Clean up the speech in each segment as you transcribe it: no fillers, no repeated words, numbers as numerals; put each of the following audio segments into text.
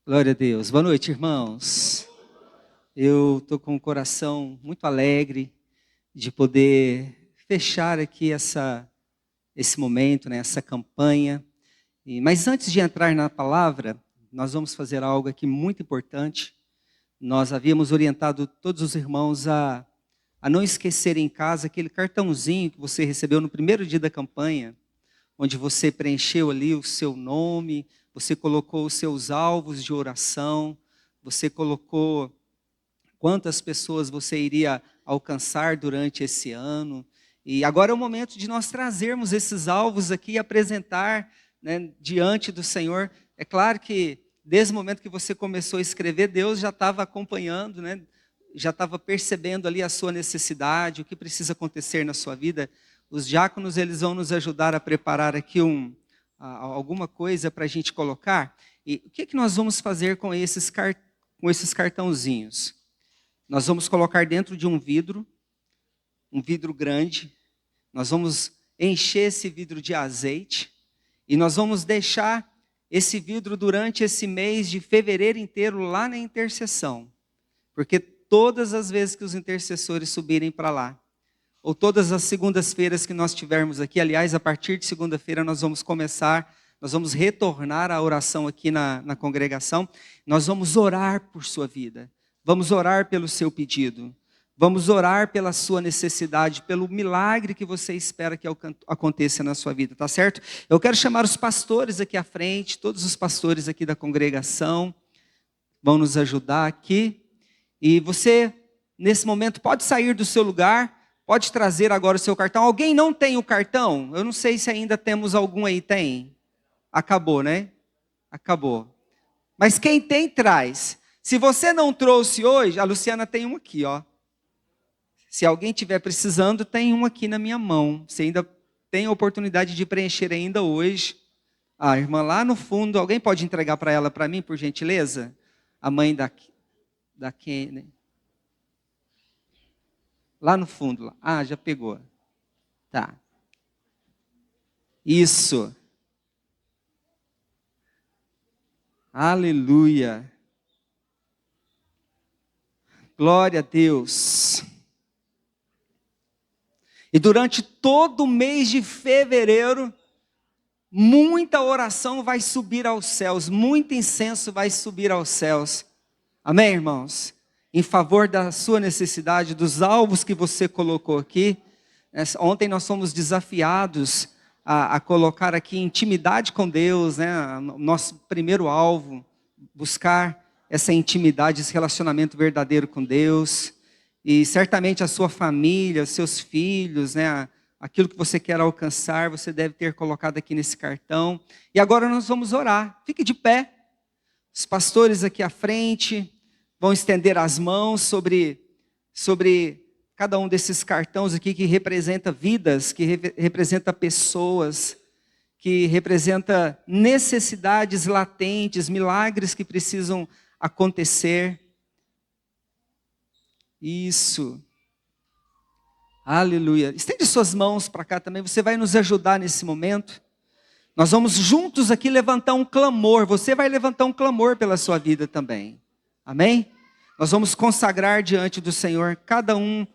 Glória a Deus. Boa noite, irmãos. Eu estou com o coração muito alegre de poder fechar aqui esse momento, né, essa campanha. Mas antes de entrar na palavra, nós vamos fazer algo aqui muito importante. Nós havíamos orientado todos os irmãos a não esquecer em casa aquele cartãozinho que você recebeu no primeiro dia da campanha, onde você preencheu ali o seu nome, você colocou os seus alvos de oração, você colocou quantas pessoas você iria alcançar durante esse ano. E agora é o momento de nós trazermos esses alvos aqui e apresentar, né, diante do Senhor. É claro que desde o momento que você começou a escrever, Deus já estava acompanhando, né, já estava percebendo ali a sua necessidade, o que precisa acontecer na sua vida. Os diáconos, eles vão nos ajudar a preparar aqui alguma coisa para a gente colocar. E o que nós vamos fazer com esses cartãozinhos? Nós vamos colocar dentro de um vidro grande. Nós vamos encher esse vidro de azeite e nós vamos deixar esse vidro durante esse mês de fevereiro inteiro lá na intercessão. Porque todas as vezes que os intercessores subirem para lá, ou todas as segundas-feiras que nós tivermos aqui, aliás, a partir de segunda-feira nós vamos retornar à oração aqui na congregação, nós vamos orar por sua vida, vamos orar pelo seu pedido, vamos orar pela sua necessidade, pelo milagre que você espera que aconteça na sua vida, tá certo? Eu quero chamar os pastores aqui à frente, todos os pastores aqui da congregação vão nos ajudar aqui, e você, nesse momento, pode sair do seu lugar. Pode trazer agora o seu cartão. Alguém não tem o cartão? Eu não sei se ainda temos algum aí. Tem? Acabou, né? Acabou. Mas quem tem, traz. Se você não trouxe hoje, a Luciana tem um aqui, ó. Se alguém estiver precisando, tem um aqui na minha mão. Você ainda tem a oportunidade de preencher ainda hoje. A irmã lá no fundo, alguém pode entregar para ela, para mim, por gentileza? A mãe da Kenny. Lá no fundo. Ah, já pegou. Tá. Isso. Aleluia. Glória a Deus. E durante todo o mês de fevereiro, muita oração vai subir aos céus, muito incenso vai subir aos céus. Amém, irmãos? Em favor da sua necessidade, dos alvos que você colocou aqui. Ontem nós fomos desafiados a colocar aqui intimidade com Deus, né? Nosso primeiro alvo, buscar essa intimidade, esse relacionamento verdadeiro com Deus. E certamente a sua família, os seus filhos, né? Aquilo que você quer alcançar, você deve ter colocado aqui nesse cartão. E agora nós vamos orar. Fique de pé. Os pastores aqui à frente vão estender as mãos sobre cada um desses cartões aqui que representa vidas, que representa pessoas, que representa necessidades latentes, milagres que precisam acontecer. Isso. Aleluia. Estende suas mãos para cá também, você vai nos ajudar nesse momento. Nós vamos juntos aqui levantar um clamor, você vai levantar um clamor pela sua vida também. Amém? Nós vamos consagrar diante do Senhor cada um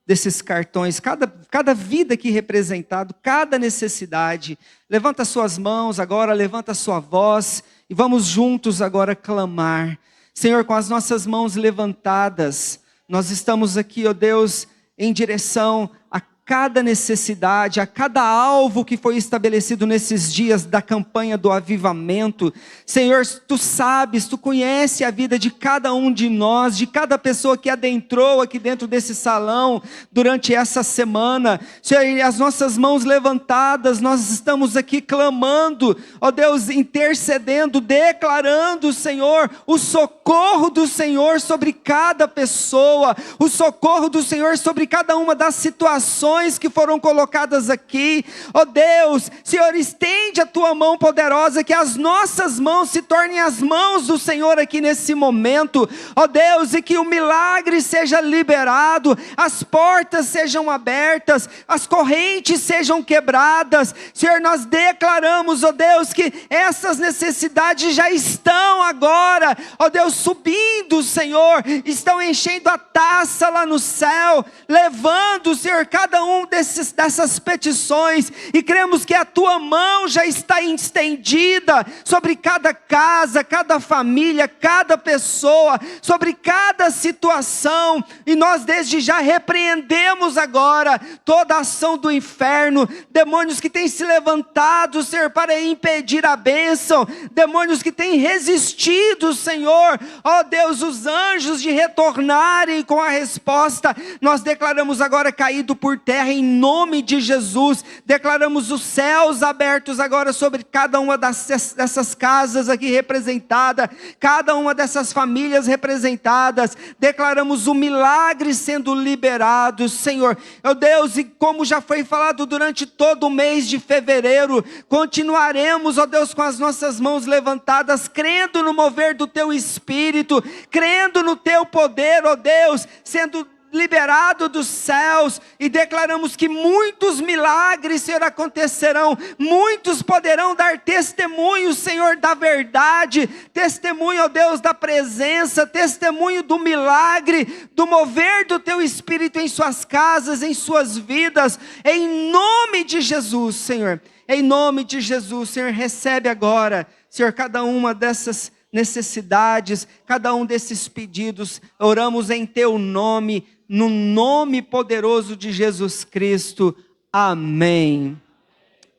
desses cartões, cada vida aqui representado, cada necessidade. Levanta suas mãos agora, levanta a sua voz e vamos juntos agora clamar. Senhor, com as nossas mãos levantadas, nós estamos aqui, ó Deus, em direção a cada necessidade, a cada alvo que foi estabelecido nesses dias da campanha do avivamento. Senhor, tu sabes, tu conhece a vida de cada um de nós, de cada pessoa que adentrou aqui dentro desse salão durante essa semana. Senhor, as nossas mãos levantadas, nós estamos aqui clamando, ó Deus, intercedendo, declarando, Senhor, o socorro do Senhor sobre cada pessoa, o socorro do Senhor sobre cada uma das situações petições que foram colocadas aqui. Ó Deus, Senhor, estende a tua mão poderosa, que as nossas mãos se tornem as mãos do Senhor aqui nesse momento. Ó Deus, e que o milagre seja liberado, as portas sejam abertas, as correntes sejam quebradas. Senhor, nós declaramos, ó Deus, que essas necessidades já estão agora, ó Deus, subindo, Senhor, estão enchendo a taça lá no céu, levando, Senhor, cada um dessas petições, e cremos que a tua mão já está estendida sobre cada casa, cada família, cada pessoa, sobre cada situação, e nós desde já repreendemos agora toda a ação do inferno, demônios que têm se levantado, Senhor, para impedir a bênção, demônios que têm resistido, Senhor, ó Deus, os anjos de retornarem com a resposta, nós declaramos agora caído por terra em nome de Jesus. Declaramos os céus abertos agora sobre cada uma dessas casas aqui representada, cada uma dessas famílias representadas. Declaramos o milagre sendo liberado, Senhor, ó Deus, e como já foi falado durante todo o mês de fevereiro, continuaremos, ó Deus, com as nossas mãos levantadas, crendo no mover do teu Espírito, crendo no teu poder, ó Deus, sendo liberado dos céus, e declaramos que muitos milagres, Senhor, acontecerão, muitos poderão dar testemunho, Senhor, da verdade, testemunho, ó Deus, da presença, testemunho do milagre, do mover do teu Espírito em suas casas, em suas vidas, em nome de Jesus, Senhor, em nome de Jesus, Senhor, recebe agora, Senhor, cada uma dessas necessidades, cada um desses pedidos, oramos em teu nome, no nome poderoso de Jesus Cristo, amém.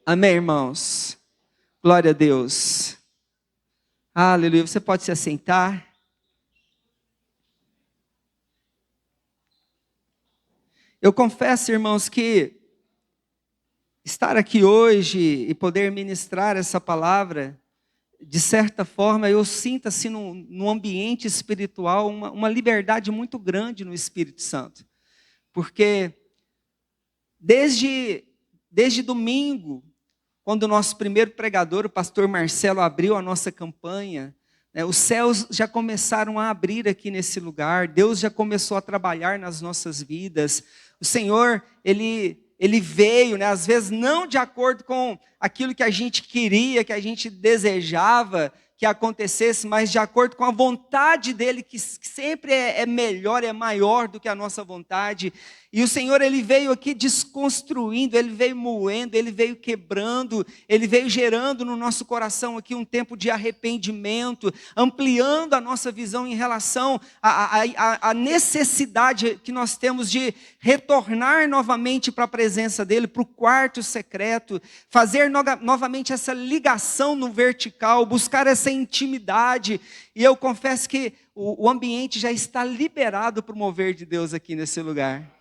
Amém, irmãos, glória a Deus, aleluia. Você pode se assentar. Eu confesso, irmãos, que estar aqui hoje e poder ministrar essa palavra, de certa forma, eu sinto assim no ambiente espiritual uma liberdade muito grande no Espírito Santo. Porque desde domingo, quando o nosso primeiro pregador, o pastor Marcelo, abriu a nossa campanha, os céus já começaram a abrir aqui nesse lugar, Deus já começou a trabalhar nas nossas vidas. O Senhor, Ele veio, às vezes não de acordo com aquilo que a gente queria, que a gente desejava que acontecesse, mas de acordo com a vontade dEle, que sempre é melhor, é maior do que a nossa vontade. E o Senhor, Ele veio aqui desconstruindo, Ele veio moendo, Ele veio quebrando, Ele veio gerando no nosso coração aqui um tempo de arrependimento, ampliando a nossa visão em relação à necessidade que nós temos de retornar novamente para a presença dEle, para o quarto secreto, fazer novamente essa ligação no vertical, buscar essa intimidade. E eu confesso que o ambiente já está liberado para o mover de Deus aqui nesse lugar.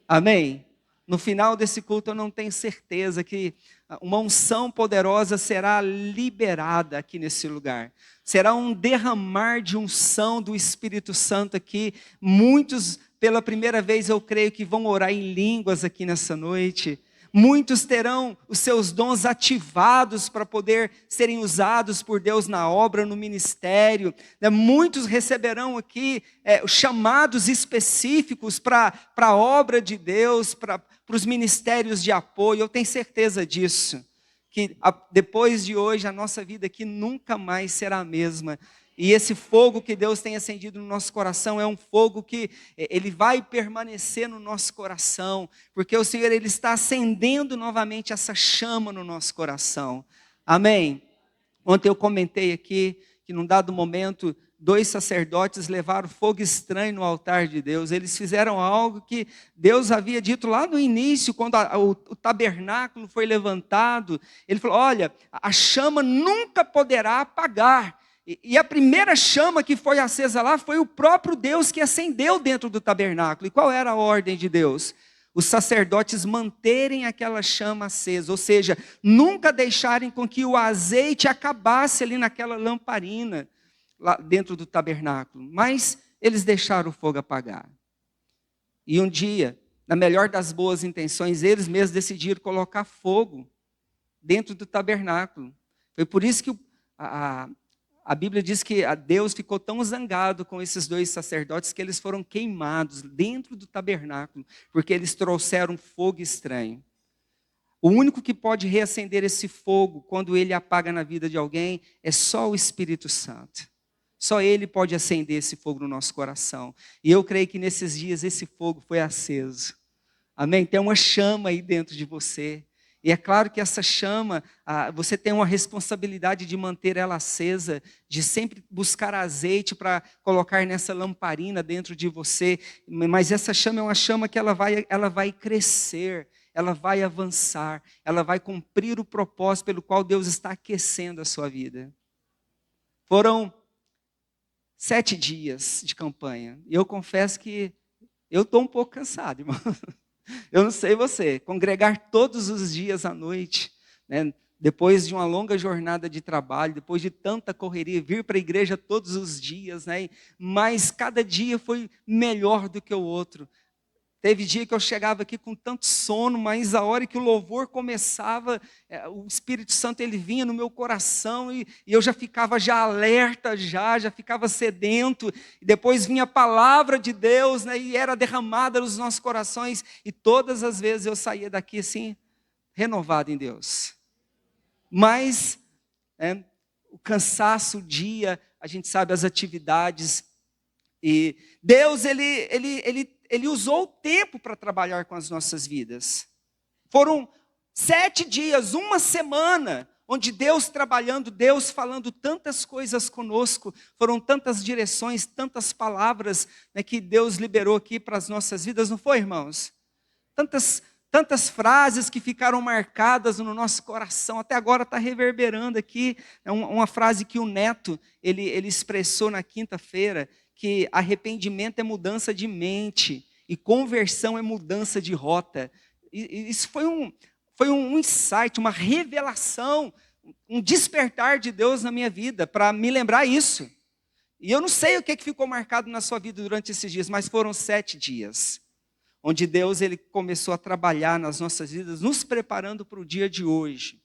Amém? No final desse culto eu não tenho certeza que uma unção poderosa será liberada aqui nesse lugar. Será um derramar de unção do Espírito Santo aqui. Muitos, pela primeira vez, eu creio que vão orar em línguas aqui nessa noite. Muitos terão os seus dons ativados para poder serem usados por Deus na obra, no ministério. Muitos receberão aqui chamados específicos para a obra de Deus, para os ministérios de apoio. Eu tenho certeza disso, que depois de hoje a nossa vida aqui nunca mais será a mesma. E esse fogo que Deus tem acendido no nosso coração é um fogo que ele vai permanecer no nosso coração, porque o Senhor, Ele está acendendo novamente essa chama no nosso coração. Amém? Ontem eu comentei aqui que num dado momento 2 sacerdotes levaram fogo estranho no altar de Deus. Eles fizeram algo que Deus havia dito lá no início, quando o tabernáculo foi levantado. Ele falou: olha, a chama nunca poderá apagar. E a primeira chama que foi acesa lá foi o próprio Deus que acendeu dentro do tabernáculo. E qual era a ordem de Deus? Os sacerdotes manterem aquela chama acesa, ou seja, nunca deixarem com que o azeite acabasse ali naquela lamparina, lá dentro do tabernáculo. Mas eles deixaram o fogo apagar. E um dia, na melhor das boas intenções, eles mesmos decidiram colocar fogo dentro do tabernáculo. Foi por isso que a Bíblia diz que Deus ficou tão zangado com esses dois sacerdotes que eles foram queimados dentro do tabernáculo, porque eles trouxeram fogo estranho. O único que pode reacender esse fogo quando ele apaga na vida de alguém é só o Espírito Santo. Só Ele pode acender esse fogo no nosso coração. E eu creio que nesses dias esse fogo foi aceso. Amém? Tem uma chama aí dentro de você. E é claro que essa chama, você tem uma responsabilidade de manter ela acesa, de sempre buscar azeite para colocar nessa lamparina dentro de você. Mas essa chama é uma chama que ela vai crescer, ela vai avançar, ela vai cumprir o propósito pelo qual Deus está aquecendo a sua vida. Foram 7 dias de campanha. E eu confesso que eu estou um pouco cansado, irmão. Eu não sei você, congregar todos os dias à noite, né? Depois de uma longa jornada de trabalho, depois de tanta correria, vir para a igreja todos os dias, né? Mas cada dia foi melhor do que o outro. Teve dia que eu chegava aqui com tanto sono, mas a hora que o louvor começava, o Espírito Santo ele vinha no meu coração e eu já ficava alerta, já ficava sedento. E depois vinha a palavra de Deus, né, e era derramada nos nossos corações. E todas as vezes eu saía daqui assim, renovado em Deus. Mas o cansaço, o dia, a gente sabe as atividades. E Deus, Ele usou o tempo para trabalhar com as nossas vidas. Foram 7 dias, uma semana, onde Deus trabalhando, Deus falando tantas coisas conosco, foram tantas direções, tantas palavras, né, que Deus liberou aqui para as nossas vidas, não foi, irmãos? Tantas frases que ficaram marcadas no nosso coração, até agora está reverberando aqui, uma frase que o Neto, ele expressou na quinta-feira, que arrependimento é mudança de mente e conversão é mudança de rota. E isso foi um insight, uma revelação, um despertar de Deus na minha vida, para me lembrar isso. E eu não sei o que ficou marcado na sua vida durante esses dias, mas foram 7 dias, onde Deus ele começou a trabalhar nas nossas vidas, nos preparando para o dia de hoje.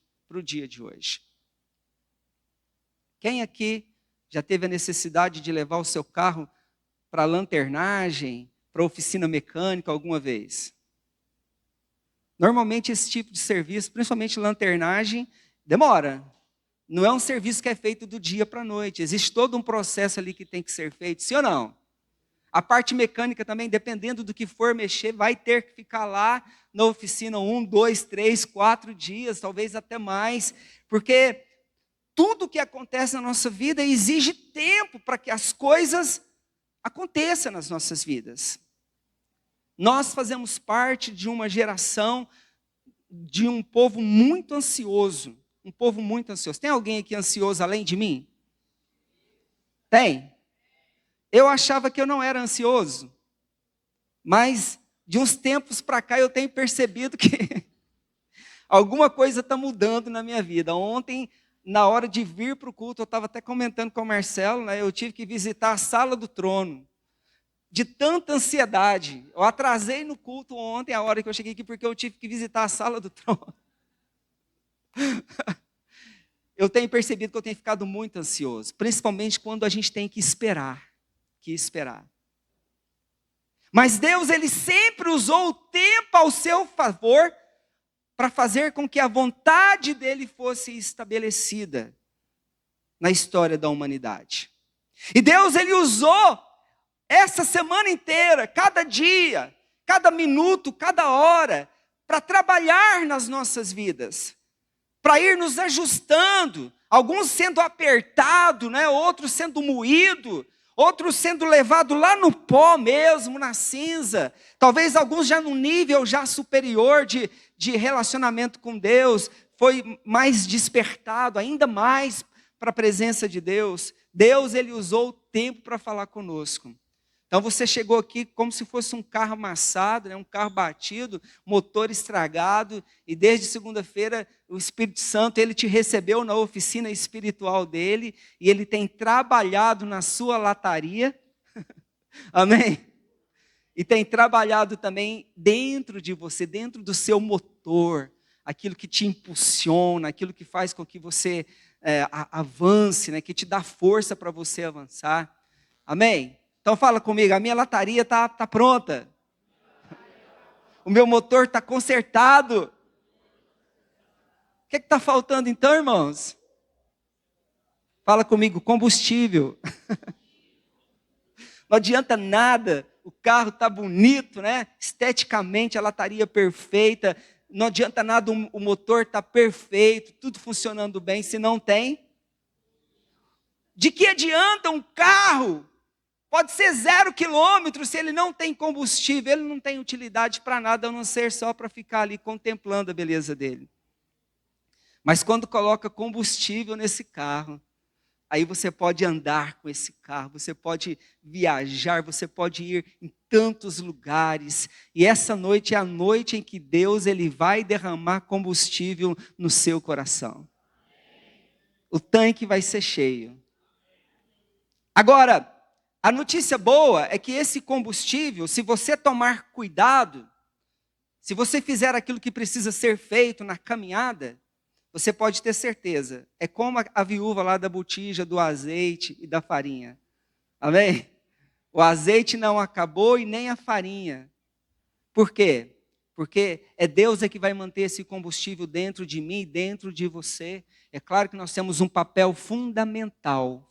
Quem aqui já teve a necessidade de levar o seu carro para a lanternagem, para a oficina mecânica alguma vez? Normalmente esse tipo de serviço, principalmente lanternagem, demora. Não é um serviço que é feito do dia para a noite. Existe todo um processo ali que tem que ser feito, sim ou não? A parte mecânica também, dependendo do que for mexer, vai ter que ficar lá na oficina 1, 2, 3, 4 dias, talvez até mais, porque tudo que acontece na nossa vida exige tempo para que as coisas aconteçam nas nossas vidas. Nós fazemos parte de uma geração, de um povo muito ansioso. Um povo muito ansioso. Tem alguém aqui ansioso além de mim? Tem? Eu achava que eu não era ansioso, mas de uns tempos para cá eu tenho percebido que alguma coisa está mudando na minha vida. Ontem, na hora de vir para o culto, eu estava até comentando com o Marcelo, né, eu tive que visitar a sala do trono, de tanta ansiedade. Eu atrasei no culto ontem, a hora que eu cheguei aqui, porque eu tive que visitar a sala do trono. Eu tenho percebido que eu tenho ficado muito ansioso, principalmente quando a gente tem que esperar. Mas Deus, Ele sempre usou o tempo ao seu favor para fazer com que a vontade dEle fosse estabelecida na história da humanidade. E Deus, Ele usou essa semana inteira, cada dia, cada minuto, cada hora, para trabalhar nas nossas vidas, para ir nos ajustando, alguns sendo apertados, né? Outros sendo moídos, outros sendo levados lá no pó mesmo, na cinza, talvez alguns já num nível já superior de relacionamento com Deus, foi mais despertado, ainda mais para a presença de Deus. Deus, Ele usou o tempo para falar conosco. Então você chegou aqui como se fosse um carro amassado, né, um carro batido, motor estragado, e desde segunda-feira o Espírito Santo, Ele te recebeu na oficina espiritual dEle, e Ele tem trabalhado na sua lataria, amém? e tem trabalhado também dentro de você, dentro do seu motor, aquilo que te impulsiona, aquilo que faz com que você avance, né? Que te dá força para você avançar. Amém? Então fala comigo, a minha lataria está pronta. O meu motor está consertado. O que está faltando então, irmãos? Fala comigo, combustível. Não adianta nada, o carro está bonito, né? Esteticamente a lataria perfeita. Não adianta nada, o motor está perfeito, tudo funcionando bem, se não tem. De que adianta um carro? Pode ser 0 quilômetro, se ele não tem combustível, ele não tem utilidade para nada, a não ser só para ficar ali contemplando a beleza dele. Mas quando coloca combustível nesse carro, aí você pode andar com esse carro, você pode viajar, você pode ir em tantos lugares. E essa noite é a noite em que Deus ele vai derramar combustível no seu coração. O tanque vai ser cheio. Agora, a notícia boa é que esse combustível, se você tomar cuidado, se você fizer aquilo que precisa ser feito na caminhada, você pode ter certeza, é como a viúva lá da botija do azeite e da farinha. Amém? O azeite não acabou e nem a farinha. Por quê? Porque é Deus que vai manter esse combustível dentro de mim, dentro de você. É claro que nós temos um papel fundamental.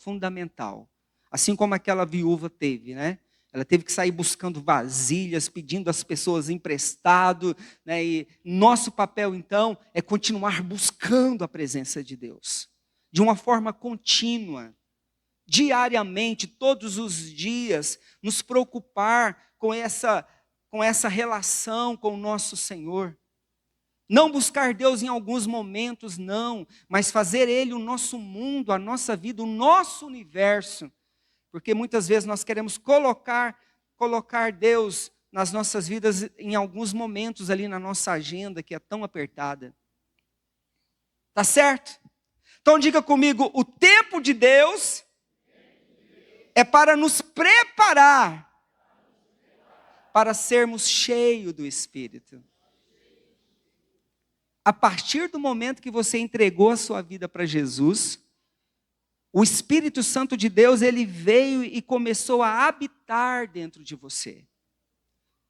Assim como aquela viúva teve, né? Ela teve que sair buscando vasilhas, pedindo às pessoas emprestado, né? E nosso papel, então, é continuar buscando a presença de Deus. De uma forma contínua, diariamente, todos os dias, nos preocupar com essa relação com o nosso Senhor. Não buscar Deus em alguns momentos, não, mas fazer Ele o nosso mundo, a nossa vida, o nosso universo. Porque muitas vezes nós queremos colocar Deus nas nossas vidas em alguns momentos ali na nossa agenda que é tão apertada. Tá certo? Então diga comigo, o tempo de Deus é para nos preparar para sermos cheios do Espírito. A partir do momento que você entregou a sua vida para Jesus, o Espírito Santo de Deus, ele veio e começou a habitar dentro de você.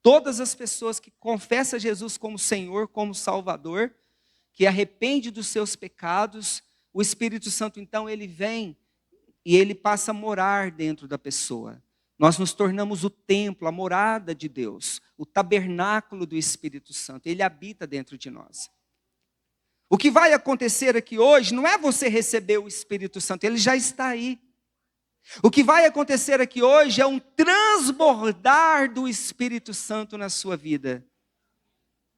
Todas as pessoas que confessam Jesus como Senhor, como Salvador, que arrepende dos seus pecados, o Espírito Santo, então, ele vem e ele passa a morar dentro da pessoa. Nós nos tornamos o templo, a morada de Deus, o tabernáculo do Espírito Santo. Ele habita dentro de nós. O que vai acontecer aqui hoje não é você receber o Espírito Santo, ele já está aí. O que vai acontecer aqui hoje é um transbordar do Espírito Santo na sua vida.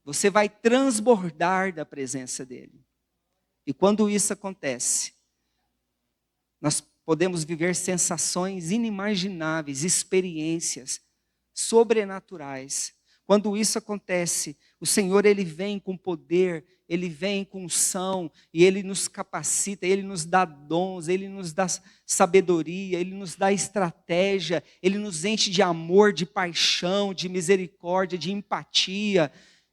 Você vai transbordar da presença dele. E quando isso acontece, nós podemos viver sensações inimagináveis, experiências sobrenaturais. Quando isso acontece, o Senhor ele vem com poder, ele vem com unção, e ele nos capacita, ele nos dá dons, ele nos dá sabedoria, ele nos dá estratégia, ele nos enche de amor, de paixão, de misericórdia, de empatia.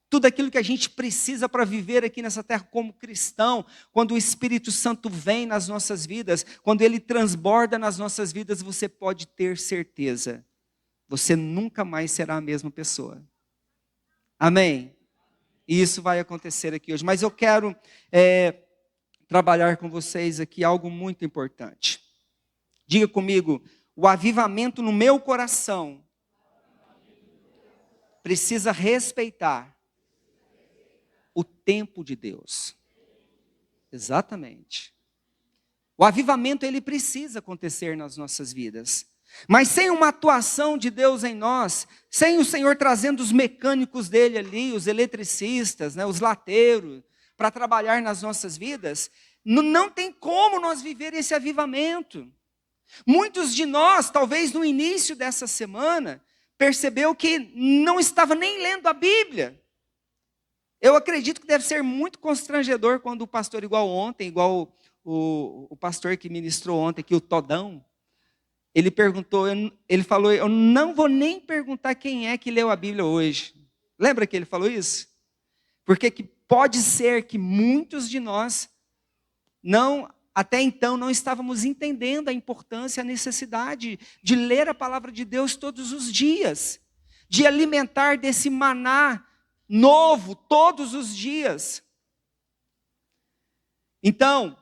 Tudo aquilo que a gente precisa para viver aqui nessa terra como cristão, quando o Espírito Santo vem nas nossas vidas, quando ele transborda nas nossas vidas, você pode ter certeza, você nunca mais será a mesma pessoa. Amém? E isso vai acontecer aqui hoje. Mas eu quero trabalhar com vocês aqui algo muito importante. Diga comigo, o avivamento no meu coração precisa respeitar o tempo de Deus. Exatamente. O avivamento ele precisa acontecer nas nossas vidas. Mas sem uma atuação de Deus em nós, sem o Senhor trazendo os mecânicos dele ali, os eletricistas, né, os lateiros, para trabalhar nas nossas vidas, não tem como nós viver esse avivamento. Muitos de nós, talvez no início dessa semana, percebeu que não estava nem lendo a Bíblia. Eu acredito que deve ser muito constrangedor quando o pastor, igual ontem, igual o pastor que ministrou ontem aqui, o Todão, ele perguntou, ele falou, eu não vou nem perguntar quem é que leu a Bíblia hoje. Lembra que ele falou isso? Porque que pode ser que muitos de nós até então não estávamos entendendo a importância, a necessidade de ler a palavra de Deus todos os dias, de alimentar desse maná novo todos os dias. Então,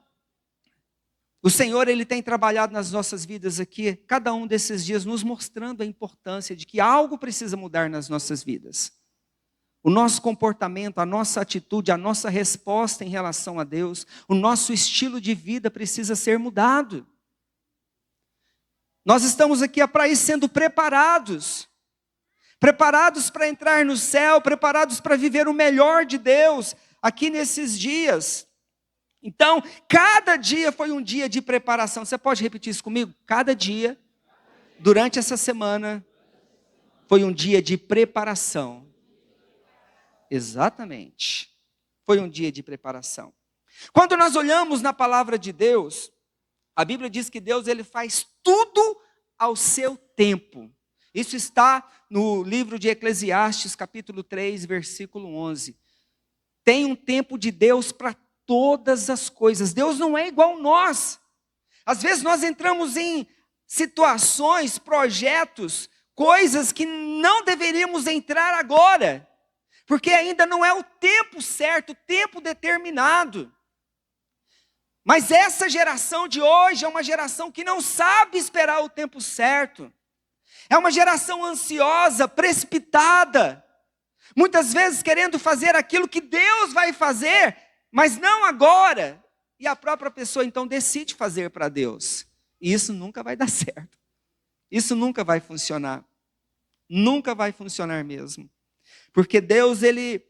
o Senhor, Ele tem trabalhado nas nossas vidas aqui, cada um desses dias, nos mostrando a importância de que algo precisa mudar nas nossas vidas. O nosso comportamento, a nossa atitude, a nossa resposta em relação a Deus, o nosso estilo de vida precisa ser mudado. Nós estamos aqui para ir sendo preparados para entrar no céu, preparados para viver o melhor de Deus aqui nesses dias. Então, cada dia foi um dia de preparação. Você pode repetir isso comigo? Cada dia, durante essa semana, foi um dia de preparação. Exatamente. Foi um dia de preparação. Quando nós olhamos na palavra de Deus, a Bíblia diz que Deus, Ele faz tudo ao seu tempo. Isso está no livro de Eclesiastes, capítulo 3, versículo 11. Tem um tempo de Deus para todas as coisas. Deus não é igual a nós. Às vezes nós entramos em situações, projetos, coisas que não deveríamos entrar agora, porque ainda não é o tempo certo, o tempo determinado. Mas essa geração de hoje é uma geração que não sabe esperar o tempo certo. É uma geração ansiosa, precipitada, muitas vezes querendo fazer aquilo que Deus vai fazer, mas não agora. E a própria pessoa então decide fazer para Deus. E isso nunca vai dar certo. Isso nunca vai funcionar. Nunca vai funcionar mesmo. Porque Deus, ele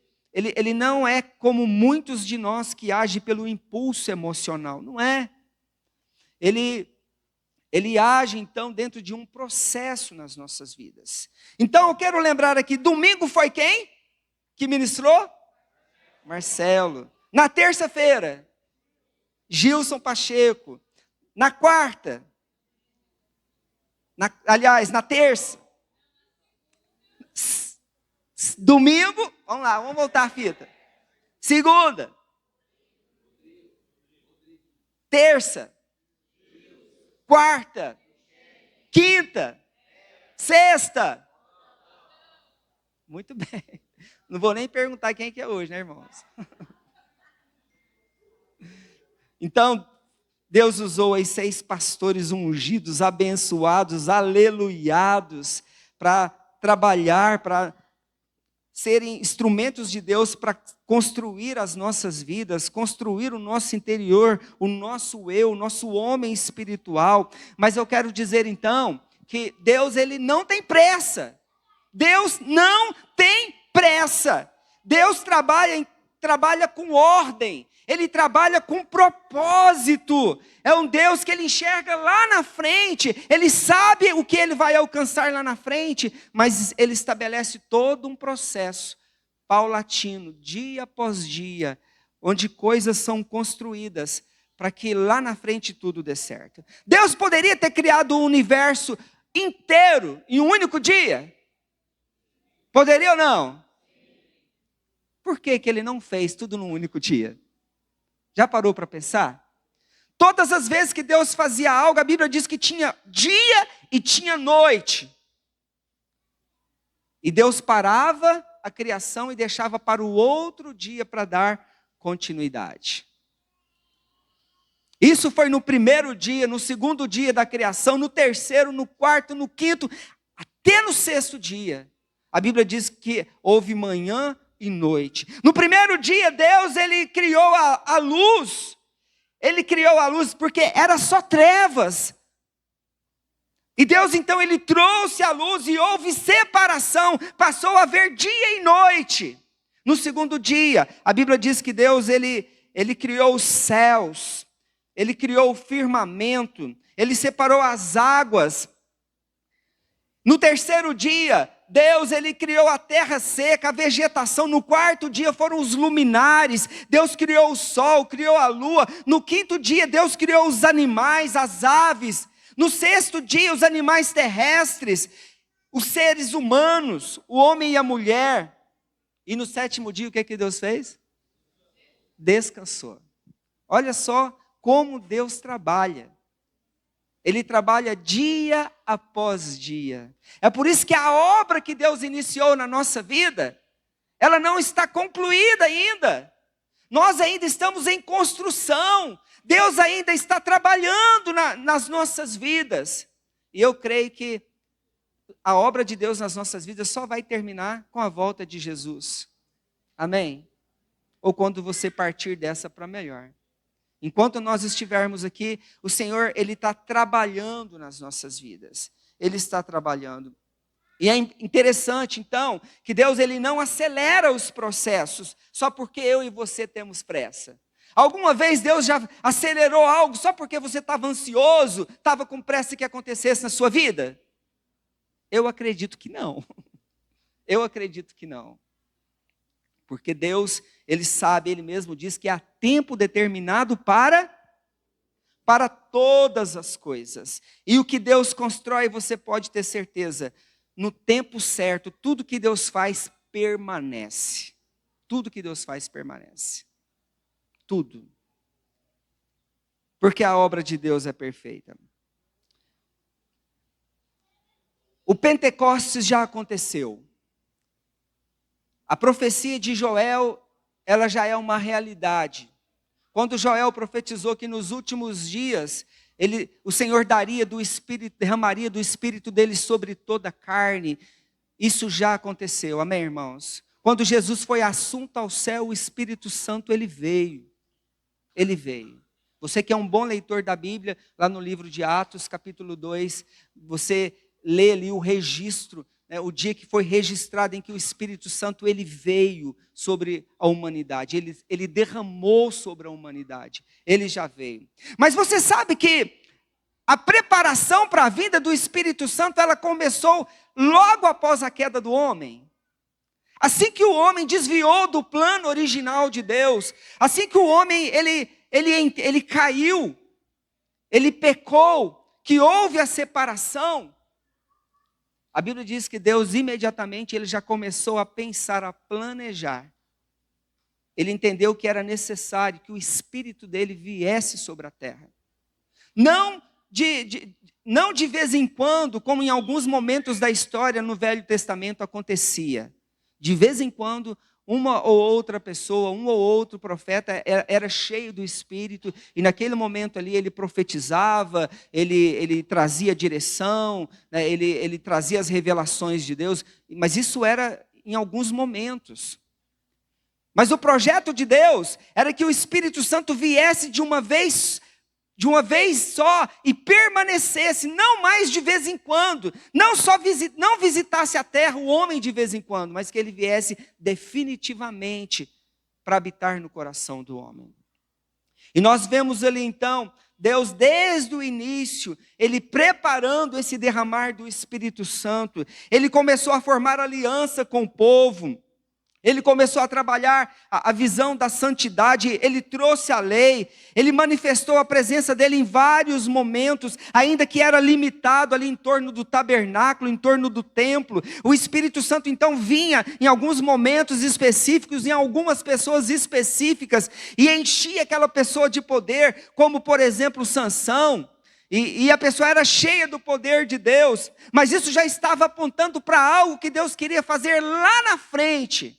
não é como muitos de nós que age pelo impulso emocional. Não é. Ele age, então, dentro de um processo nas nossas vidas. Então, eu quero lembrar aqui, domingo foi quem que ministrou? Marcelo. Na terça-feira, Gilson Pacheco. Na quarta, na terça. Domingo, vamos lá, vamos voltar a fita. Segunda. Terça. Quarta. Quinta. Sexta. Muito bem. Não vou nem perguntar quem que é hoje, né, irmãos? Então, Deus usou aí 6 pastores ungidos, abençoados, aleluiados, para trabalhar, para serem instrumentos de Deus para construir as nossas vidas, construir o nosso interior, o nosso eu, o nosso homem espiritual. Mas eu quero dizer então que Deus, Ele não tem pressa. Deus não tem pressa. Deus trabalha com ordem. Ele trabalha com propósito. É um Deus que Ele enxerga lá na frente. Ele sabe o que Ele vai alcançar lá na frente. Mas Ele estabelece todo um processo paulatino, dia após dia, onde coisas são construídas para que lá na frente tudo dê certo. Deus poderia ter criado o universo inteiro em um único dia? Poderia ou não? Por que que Ele não fez tudo num único dia? Já parou para pensar? Todas as vezes que Deus fazia algo, a Bíblia diz que tinha dia e tinha noite. E Deus parava a criação e deixava para o outro dia para dar continuidade. Isso foi no primeiro dia, no segundo dia da criação, no terceiro, no quarto, no quinto, até no sexto dia. A Bíblia diz que houve manhã e noite. No primeiro dia, Deus, Ele criou a luz. Ele criou a luz porque era só trevas. E Deus, então, Ele trouxe a luz e houve separação. Passou a haver dia e noite. No segundo dia, a Bíblia diz que Deus, Ele criou os céus. Ele criou o firmamento. Ele separou as águas. No terceiro dia, Deus, Ele criou a terra seca, a vegetação. No quarto dia foram os luminares. Deus criou o sol, criou a lua. No quinto dia, Deus criou os animais, as aves. No sexto dia, os animais terrestres, os seres humanos, o homem e a mulher. E no sétimo dia, o que Deus fez? Descansou. Olha só como Deus trabalha. Ele trabalha dia após dia. É por isso que a obra que Deus iniciou na nossa vida, ela não está concluída ainda. Nós ainda estamos em construção. Deus ainda está trabalhando nas nossas vidas. E eu creio que a obra de Deus nas nossas vidas só vai terminar com a volta de Jesus. Amém? Ou quando você partir dessa para melhor. Enquanto nós estivermos aqui, o Senhor, Ele está trabalhando nas nossas vidas. Ele está trabalhando. E é interessante, então, que Deus Ele não acelera os processos só porque eu e você temos pressa. Alguma vez Deus já acelerou algo só porque você estava ansioso, estava com pressa que acontecesse na sua vida? Eu acredito que não. Eu acredito que não. Porque Deus, Ele sabe, Ele mesmo diz que há tempo determinado para todas as coisas. E o que Deus constrói, você pode ter certeza, no tempo certo, tudo que Deus faz permanece. Tudo que Deus faz permanece. Tudo. Porque a obra de Deus é perfeita. O Pentecostes já aconteceu. A profecia de Joel, ela já é uma realidade. Quando Joel profetizou que nos últimos dias, o Senhor daria do Espírito, derramaria do Espírito dele sobre toda a carne, isso já aconteceu, amém, irmãos? Quando Jesus foi assunto ao céu, o Espírito Santo, ele veio. Ele veio. Você que é um bom leitor da Bíblia, lá no livro de Atos, capítulo 2, você lê ali o registro, o dia que foi registrado em que o Espírito Santo ele veio sobre a humanidade, ele derramou sobre a humanidade, ele já veio. Mas você sabe que a preparação para a vinda do Espírito Santo, ela começou logo após a queda do homem. Assim que o homem desviou do plano original de Deus, assim que o homem ele caiu, ele pecou, que houve a separação, a Bíblia diz que Deus imediatamente ele já começou a pensar, a planejar. Ele entendeu que era necessário que o Espírito dele viesse sobre a terra. Não de vez em quando, como em alguns momentos da história no Velho Testamento acontecia. De vez em quando, uma ou outra pessoa, um ou outro profeta era cheio do Espírito, e naquele momento ali ele profetizava, ele trazia direção, né, ele trazia as revelações de Deus, mas isso era em alguns momentos. Mas o projeto de Deus era que o Espírito Santo viesse de uma vez só e permanecesse, não mais de vez em quando, não visitasse a terra o homem de vez em quando, mas que ele viesse definitivamente para habitar no coração do homem. E nós vemos ali então, Deus desde o início, Ele preparando esse derramar do Espírito Santo, Ele começou a formar aliança com o povo, Ele começou a trabalhar a visão da santidade, Ele trouxe a lei, Ele manifestou a presença dEle em vários momentos, ainda que era limitado ali em torno do tabernáculo, em torno do templo. O Espírito Santo então vinha em alguns momentos específicos, em algumas pessoas específicas, e enchia aquela pessoa de poder, como por exemplo Sansão. E a pessoa era cheia do poder de Deus, mas isso já estava apontando para algo que Deus queria fazer lá na frente.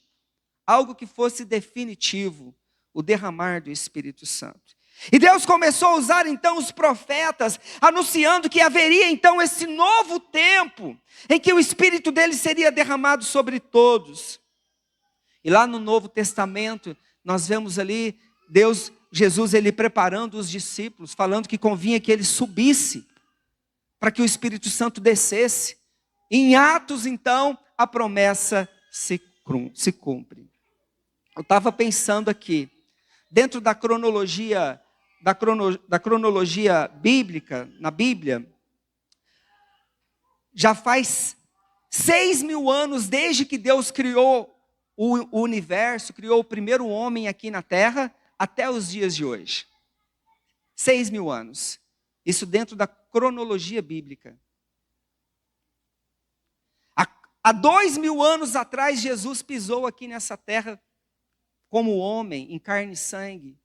Algo que fosse definitivo, o derramar do Espírito Santo. E Deus começou a usar então os profetas, anunciando que haveria então esse novo tempo, em que o Espírito dele seria derramado sobre todos. E lá no Novo Testamento, nós vemos ali, Jesus, ele preparando os discípulos, falando que convinha que ele subisse, para que o Espírito Santo descesse. Em Atos então, a promessa se cumpre. Eu estava pensando aqui, dentro da cronologia bíblica, na Bíblia, já faz 6.000 anos desde que Deus criou o universo, criou o primeiro homem aqui na terra, até os dias de hoje. 6.000 anos. Isso dentro da cronologia bíblica. Há 2000 anos atrás, Jesus pisou aqui nessa terra como homem, em carne e sangue,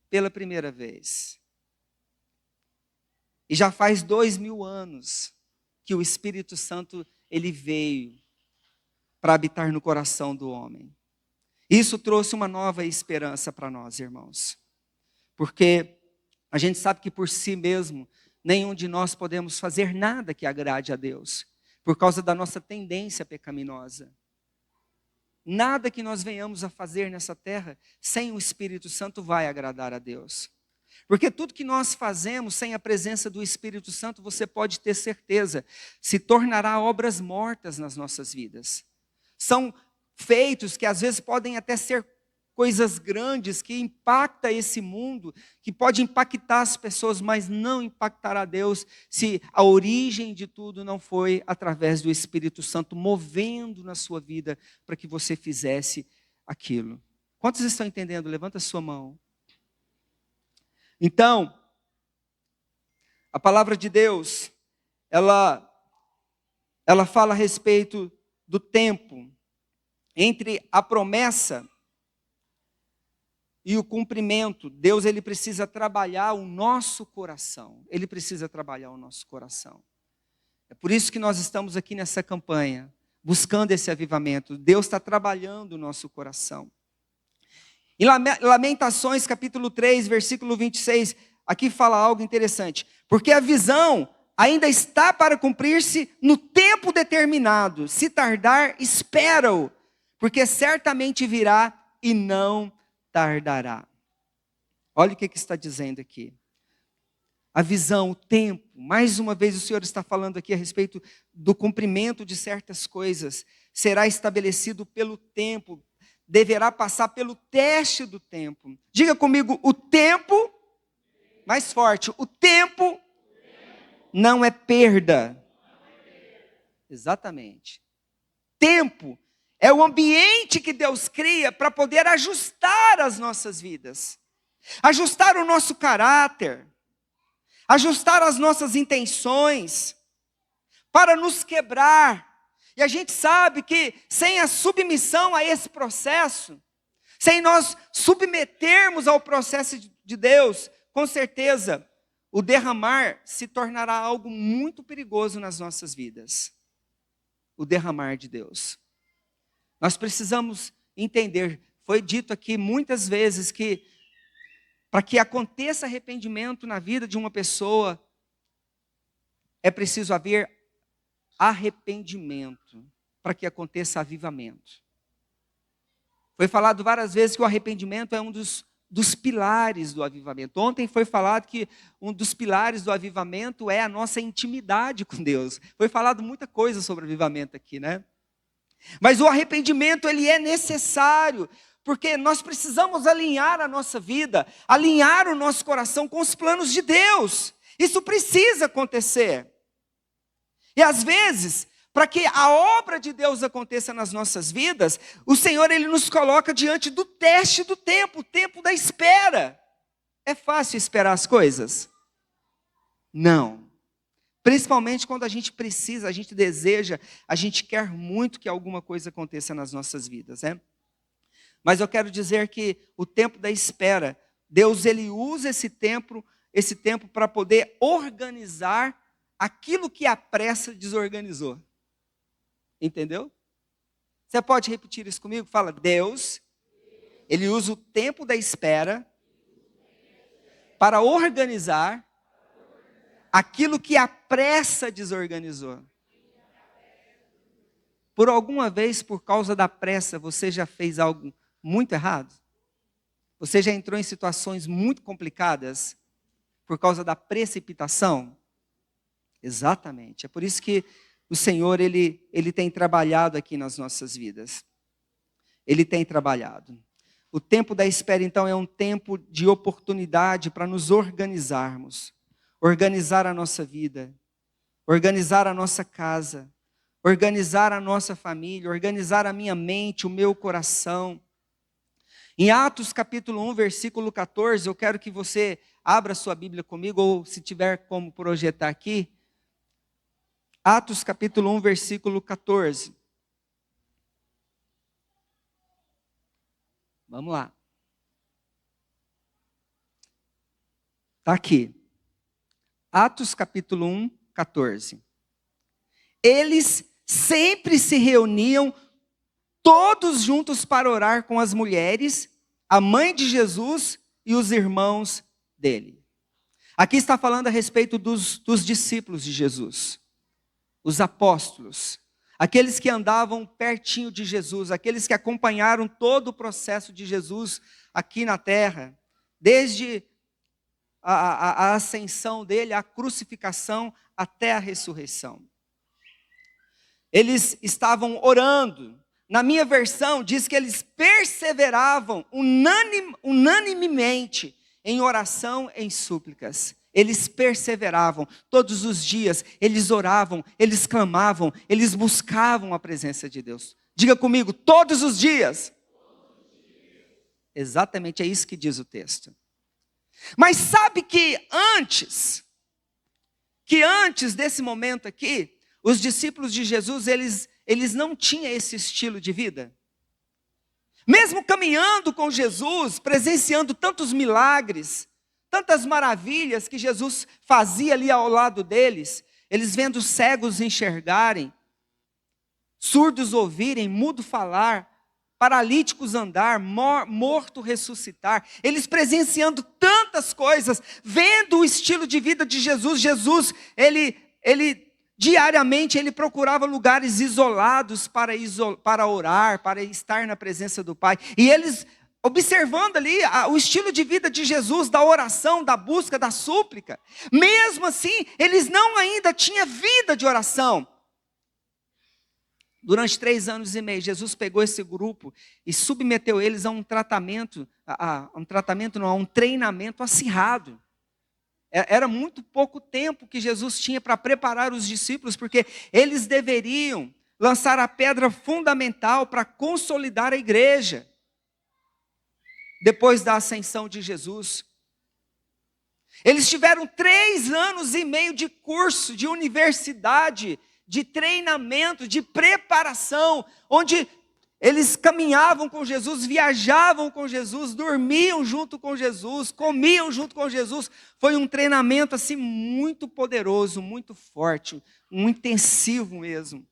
pela primeira vez. E já faz 2000 anos que o Espírito Santo ele veio para habitar no coração do homem. Isso trouxe uma nova esperança para nós, irmãos. Porque a gente sabe que por si mesmo, nenhum de nós podemos fazer nada que agrade a Deus, por causa da nossa tendência pecaminosa. Nada que nós venhamos a fazer nessa terra, sem o Espírito Santo, vai agradar a Deus. Porque tudo que nós fazemos sem a presença do Espírito Santo, você pode ter certeza, se tornará obras mortas nas nossas vidas. São feitos que às vezes podem até ser coisas grandes, que impactam esse mundo, que pode impactar as pessoas, mas não impactará Deus, se a origem de tudo não foi através do Espírito Santo, movendo na sua vida, para que você fizesse aquilo. Quantos estão entendendo? Levanta a sua mão. Então, a palavra de Deus, ela fala a respeito do tempo entre a promessa e o cumprimento. Deus ele precisa trabalhar o nosso coração. Ele precisa trabalhar o nosso coração. É por isso que nós estamos aqui nessa campanha, buscando esse avivamento. Deus está trabalhando o nosso coração. Em Lamentações, capítulo 3, versículo 26, aqui fala algo interessante. Porque a visão ainda está para cumprir-se no tempo determinado. Se tardar, espera-o, porque certamente virá e não tardará. Olha o que está dizendo aqui. A visão, o tempo, mais uma vez o Senhor está falando aqui a respeito do cumprimento de certas coisas. Será estabelecido pelo tempo, deverá passar pelo teste do tempo. Diga comigo, o tempo, mais forte, o tempo não é perda. Exatamente. Tempo é o ambiente que Deus cria para poder ajustar as nossas vidas, ajustar o nosso caráter, ajustar as nossas intenções, para nos quebrar. E a gente sabe que sem a submissão a esse processo, sem nós submetermos ao processo de Deus, com certeza o derramar se tornará algo muito perigoso nas nossas vidas. O derramar de Deus. Nós precisamos entender, foi dito aqui muitas vezes que para que aconteça arrependimento na vida de uma pessoa, é preciso haver arrependimento para que aconteça avivamento. Foi falado várias vezes que o arrependimento é um dos pilares do avivamento. Ontem foi falado que um dos pilares do avivamento é a nossa intimidade com Deus. Foi falado muita coisa sobre avivamento aqui, né? Mas o arrependimento ele é necessário, porque nós precisamos alinhar a nossa vida, alinhar o nosso coração com os planos de Deus. Isso precisa acontecer. E às vezes, para que a obra de Deus aconteça nas nossas vidas, o Senhor ele nos coloca diante do teste do tempo, o tempo da espera. É fácil esperar as coisas? Não. Principalmente quando a gente precisa, a gente deseja, a gente quer muito que alguma coisa aconteça nas nossas vidas, né? Mas eu quero dizer que o tempo da espera, Deus ele usa esse tempo para poder organizar aquilo que a pressa desorganizou. Entendeu? Você pode repetir isso comigo? Fala, Deus, ele usa o tempo da espera para organizar aquilo que a pressa desorganizou. Por alguma vez, por causa da pressa, você já fez algo muito errado? Você já entrou em situações muito complicadas por causa da precipitação? Exatamente. É por isso que o Senhor, ele tem trabalhado aqui nas nossas vidas. Ele tem trabalhado. O tempo da espera, então, é um tempo de oportunidade para nos organizarmos. Organizar a nossa vida. Organizar a nossa casa. Organizar a nossa família. Organizar a minha mente, o meu coração. Em Atos capítulo 1, versículo 14, eu quero que você abra sua Bíblia comigo, ou se tiver como projetar aqui, Atos capítulo 1, versículo 14. Vamos lá. Está aqui. Atos capítulo 1, 14. Eles sempre se reuniam todos juntos para orar com as mulheres, a mãe de Jesus e os irmãos dele. Aqui está falando a respeito dos discípulos de Jesus, os apóstolos, aqueles que andavam pertinho de Jesus, aqueles que acompanharam todo o processo de Jesus aqui na terra, desde a ascensão dele, a crucificação até a ressurreição. Eles estavam orando. Na minha versão diz que eles perseveravam unanimemente em oração, em súplicas. Eles perseveravam todos os dias, eles oravam, eles clamavam, eles buscavam a presença de Deus. Diga comigo, todos os dias. Exatamente, é isso que diz o texto. Mas sabe que antes desse momento aqui, os discípulos de Jesus, eles não tinham esse estilo de vida. Mesmo caminhando com Jesus, presenciando tantos milagres, tantas maravilhas que Jesus fazia ali ao lado deles, eles vendo cegos enxergarem, surdos ouvirem, mudo falar, paralíticos andar, morto ressuscitar, eles presenciando tantas coisas, vendo o estilo de vida de Jesus. Jesus, ele diariamente, ele procurava lugares isolados para orar, para estar na presença do Pai. E eles, observando ali o estilo de vida de Jesus, da oração, da busca, da súplica, mesmo assim, eles não ainda tinham vida de oração. Durante 3 anos e meio, Jesus pegou esse grupo e submeteu eles a um treinamento acirrado. Era muito pouco tempo que Jesus tinha para preparar os discípulos, porque eles deveriam lançar a pedra fundamental para consolidar a igreja, depois da ascensão de Jesus. Eles tiveram 3 anos e meio de curso, de universidade, de treinamento, de preparação, onde eles caminhavam com Jesus, viajavam com Jesus, dormiam junto com Jesus, comiam junto com Jesus. Foi um treinamento assim muito poderoso, muito forte, muito intensivo mesmo.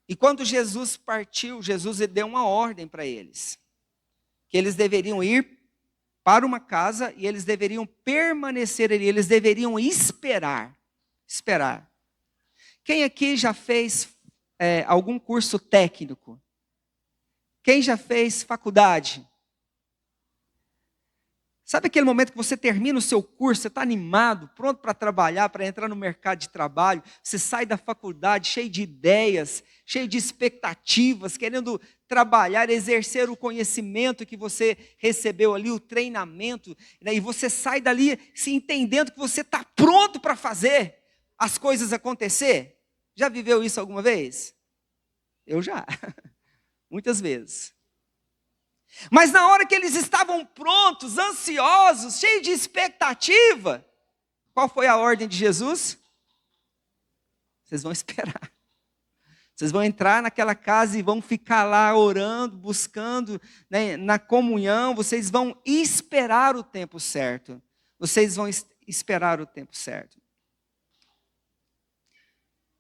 E quando Jesus partiu, Jesus deu uma ordem para eles, que eles deveriam ir para uma casa e eles deveriam permanecer ali, eles deveriam esperar. Quem aqui já fez algum curso técnico? Quem já fez faculdade? Sabe aquele momento que você termina o seu curso, você está animado, pronto para trabalhar, para entrar no mercado de trabalho, você sai da faculdade cheio de ideias, cheio de expectativas, querendo trabalhar, exercer o conhecimento que você recebeu ali, o treinamento, né? E você sai dali se entendendo que você está pronto para fazer as coisas acontecer. Já viveu isso alguma vez? Eu já, muitas vezes. Mas na hora que eles estavam prontos, ansiosos, cheios de expectativa, qual foi a ordem de Jesus? Vocês vão esperar. Vocês vão entrar naquela casa e vão ficar lá orando, buscando, né, na comunhão. Vocês vão esperar o tempo certo. Vocês vão esperar o tempo certo.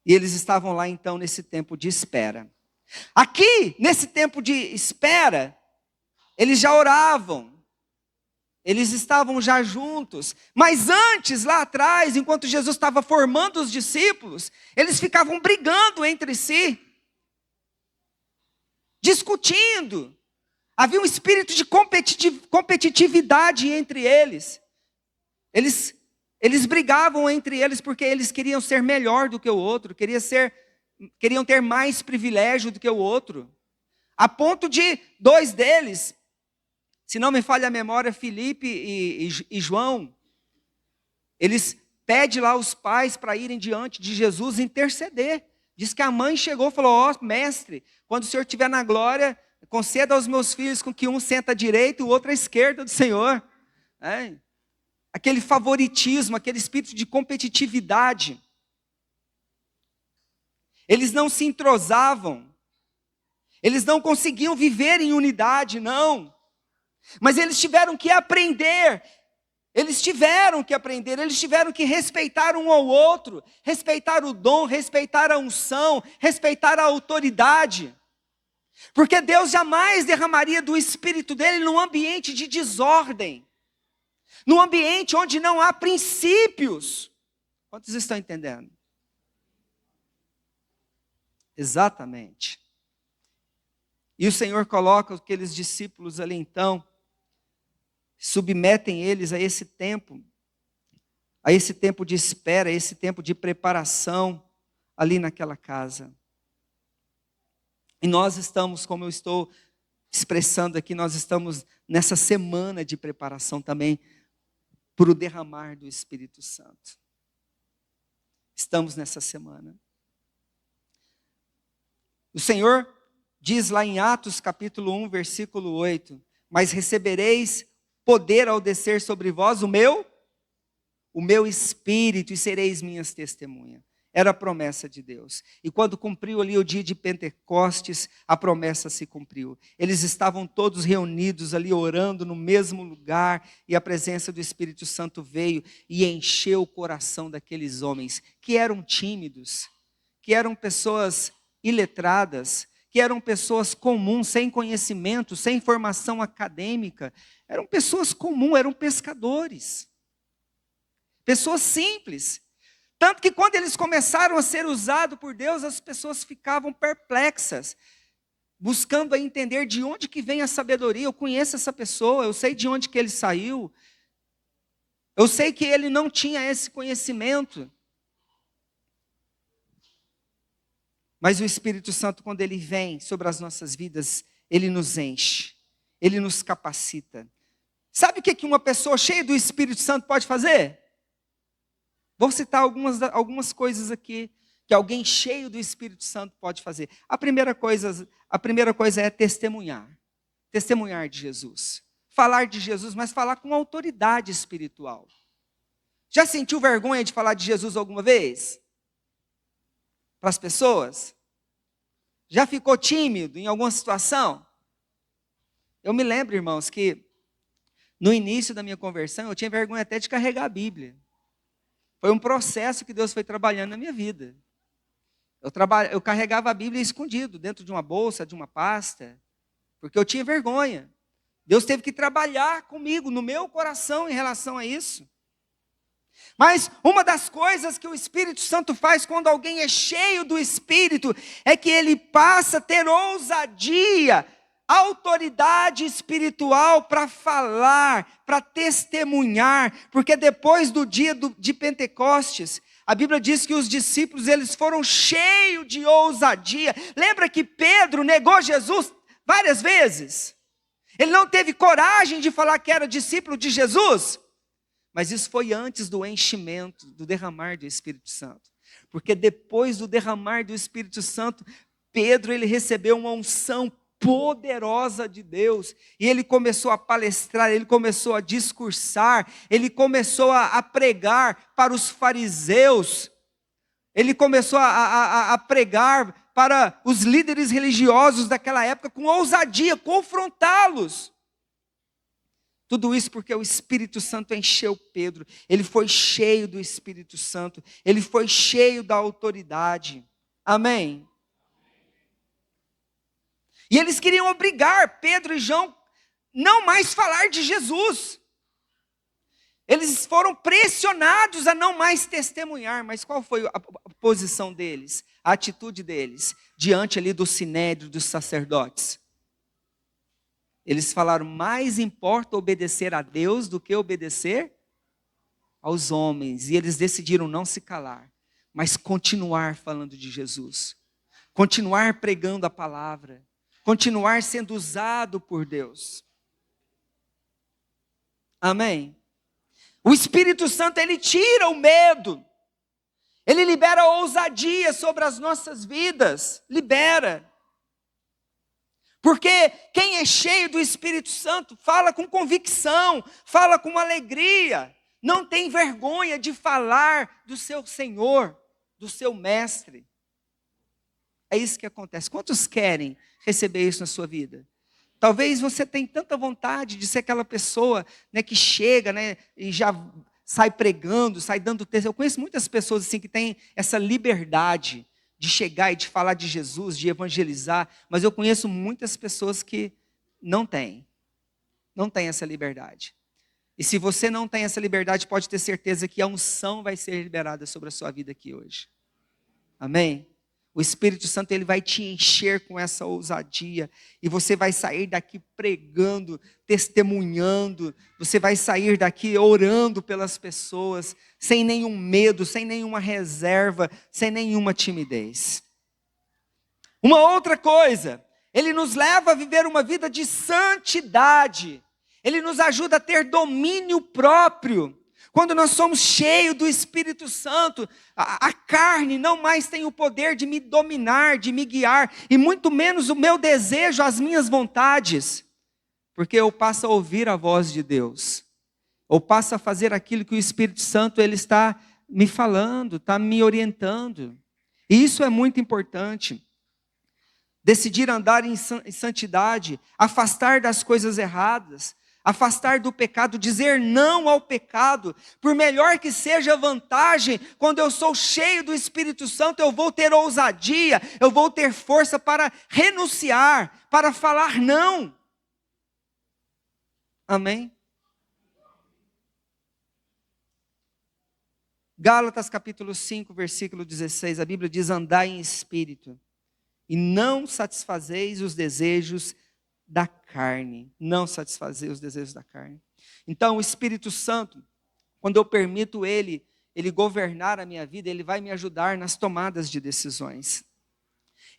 E eles estavam lá então nesse tempo de espera. Aqui, nesse tempo de espera, eles já oravam, eles estavam já juntos, mas antes, lá atrás, enquanto Jesus estava formando os discípulos, eles ficavam brigando entre si, discutindo, havia um espírito de competitividade entre eles, eles brigavam entre eles porque eles queriam ser melhor do que o outro, queriam ter mais privilégio do que o outro, a ponto de 2 deles, se não me falha a memória, Filipe e João, eles pedem lá os pais para irem diante de Jesus interceder. Diz que a mãe chegou e falou: ó, mestre, quando o senhor estiver na glória, conceda aos meus filhos com que um senta à direita e o outro à esquerda do Senhor. Aquele favoritismo, aquele espírito de competitividade. Eles não se entrosavam. Eles não conseguiam viver em unidade, não. Mas eles tiveram que aprender. Eles tiveram que respeitar um ao outro, respeitar o dom, respeitar a unção, respeitar a autoridade. Porque Deus jamais derramaria do Espírito dele num ambiente de desordem, num ambiente onde não há princípios. Quantos estão entendendo? Exatamente. E o Senhor coloca aqueles discípulos ali então, submetem eles a esse tempo de espera, a esse tempo de preparação ali naquela casa. E nós estamos, como eu estou expressando aqui, nós estamos nessa semana de preparação também para o derramar do Espírito Santo. Estamos nessa semana. O Senhor diz lá em Atos capítulo 1, versículo 8, mas recebereis poder ao descer sobre vós o meu Espírito e sereis minhas testemunhas. Era a promessa de Deus. E quando cumpriu ali o dia de Pentecostes, a promessa se cumpriu. Eles estavam todos reunidos ali orando no mesmo lugar e a presença do Espírito Santo veio e encheu o coração daqueles homens que eram tímidos, que eram pessoas iletradas, que eram pessoas comuns, sem conhecimento, sem formação acadêmica. Eram pessoas comuns, eram pescadores. Pessoas simples. Tanto que quando eles começaram a ser usados por Deus, as pessoas ficavam perplexas, buscando a entender de onde que vem a sabedoria. Eu conheço essa pessoa, eu sei de onde que ele saiu. Eu sei que ele não tinha esse conhecimento. Mas o Espírito Santo, quando ele vem sobre as nossas vidas, ele nos enche, ele nos capacita. Sabe o que uma pessoa cheia do Espírito Santo pode fazer? Vou citar algumas coisas aqui que alguém cheio do Espírito Santo pode fazer. A primeira coisa é testemunhar. Testemunhar de Jesus. Falar de Jesus, mas falar com autoridade espiritual. Já sentiu vergonha de falar de Jesus alguma vez? Para as pessoas? Já ficou tímido em alguma situação? Eu me lembro, irmãos, que no início da minha conversão, eu tinha vergonha até de carregar a Bíblia. Foi um processo que Deus foi trabalhando na minha vida. Eu carregava a Bíblia escondido, dentro de uma bolsa, de uma pasta, porque eu tinha vergonha. Deus teve que trabalhar comigo, no meu coração, em relação a isso. Mas uma das coisas que o Espírito Santo faz quando alguém é cheio do Espírito, é que ele passa a ter ousadia, autoridade espiritual para falar, para testemunhar, porque depois do dia de Pentecostes, a Bíblia diz que os discípulos eles foram cheios de ousadia. Lembra que Pedro negou Jesus várias vezes? Ele não teve coragem de falar que era discípulo de Jesus, mas isso foi antes do enchimento, do derramar do Espírito Santo, porque depois do derramar do Espírito Santo, Pedro ele recebeu uma unção poderosa de Deus, e ele começou a palestrar, ele começou a discursar, ele começou a pregar para os fariseus, ele começou a pregar para os líderes religiosos daquela época com ousadia, confrontá-los. Tudo isso porque o Espírito Santo encheu Pedro, ele foi cheio do Espírito Santo, ele foi cheio da autoridade. Amém? E eles queriam obrigar Pedro e João não mais falar de Jesus. Eles foram pressionados a não mais testemunhar. Mas qual foi a posição deles? A atitude deles diante ali do sinédrio dos sacerdotes? Eles falaram, mais importa obedecer a Deus do que obedecer aos homens. E eles decidiram não se calar, mas continuar falando de Jesus. Continuar pregando a palavra. Continuar sendo usado por Deus. Amém? O Espírito Santo, ele tira o medo. Ele libera a ousadia sobre as nossas vidas. Libera. Porque quem é cheio do Espírito Santo fala com convicção, fala com alegria, não tem vergonha de falar do seu Senhor, do seu Mestre. É isso que acontece. Quantos querem receber isso na sua vida? Talvez você tenha tanta vontade de ser aquela pessoa, né, que chega, né, e já sai pregando, sai dando texto. Eu conheço muitas pessoas assim que têm essa liberdade de chegar e de falar de Jesus, de evangelizar, mas eu conheço muitas pessoas que não têm essa liberdade. E se você não tem essa liberdade, pode ter certeza que a unção vai ser liberada sobre a sua vida aqui hoje. Amém? O Espírito Santo, ele vai te encher com essa ousadia, e você vai sair daqui pregando, testemunhando, você vai sair daqui orando pelas pessoas, sem nenhum medo, sem nenhuma reserva, sem nenhuma timidez. Uma outra coisa, ele nos leva a viver uma vida de santidade, ele nos ajuda a ter domínio próprio. Quando nós somos cheios do Espírito Santo, a carne não mais tem o poder de me dominar, de me guiar, e muito menos o meu desejo, as minhas vontades, porque eu passo a ouvir a voz de Deus, eu passo a fazer aquilo que o Espírito Santo ele está me falando, está me orientando, e isso é muito importante. Decidir andar em santidade, afastar das coisas erradas, afastar do pecado, dizer não ao pecado, por melhor que seja a vantagem, quando eu sou cheio do Espírito Santo, eu vou ter ousadia, eu vou ter força para renunciar, para falar não. Amém? Gálatas capítulo 5, versículo 16, a Bíblia diz: andai em espírito, e não satisfazeis os desejos da carne, não satisfazer os desejos da carne. Então o Espírito Santo, quando eu permito ele governar a minha vida, ele vai me ajudar nas tomadas de decisões.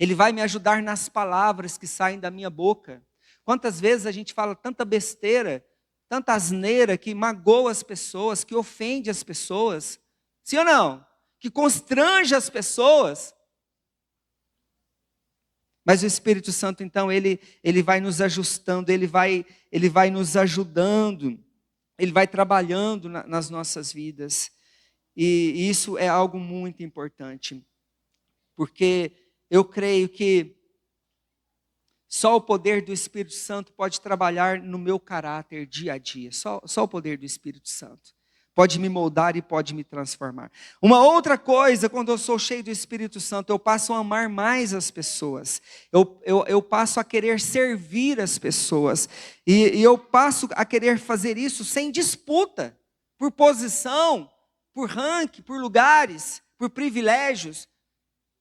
Ele vai me ajudar nas palavras que saem da minha boca. Quantas vezes a gente fala tanta besteira, tanta asneira que magoa as pessoas, que ofende as pessoas, sim ou não? Que constrange as pessoas. Mas o Espírito Santo, então, ele vai nos ajustando, ele vai nos ajudando, ele vai trabalhando nas nossas vidas. E isso é algo muito importante, porque eu creio que só o poder do Espírito Santo pode trabalhar no meu caráter dia a dia, só o poder do Espírito Santo. Pode me moldar e pode me transformar. Uma outra coisa, quando eu sou cheio do Espírito Santo, eu passo a amar mais as pessoas. Eu passo a querer servir as pessoas. E eu passo a querer fazer isso sem disputa, por posição, por ranking, por lugares, por privilégios.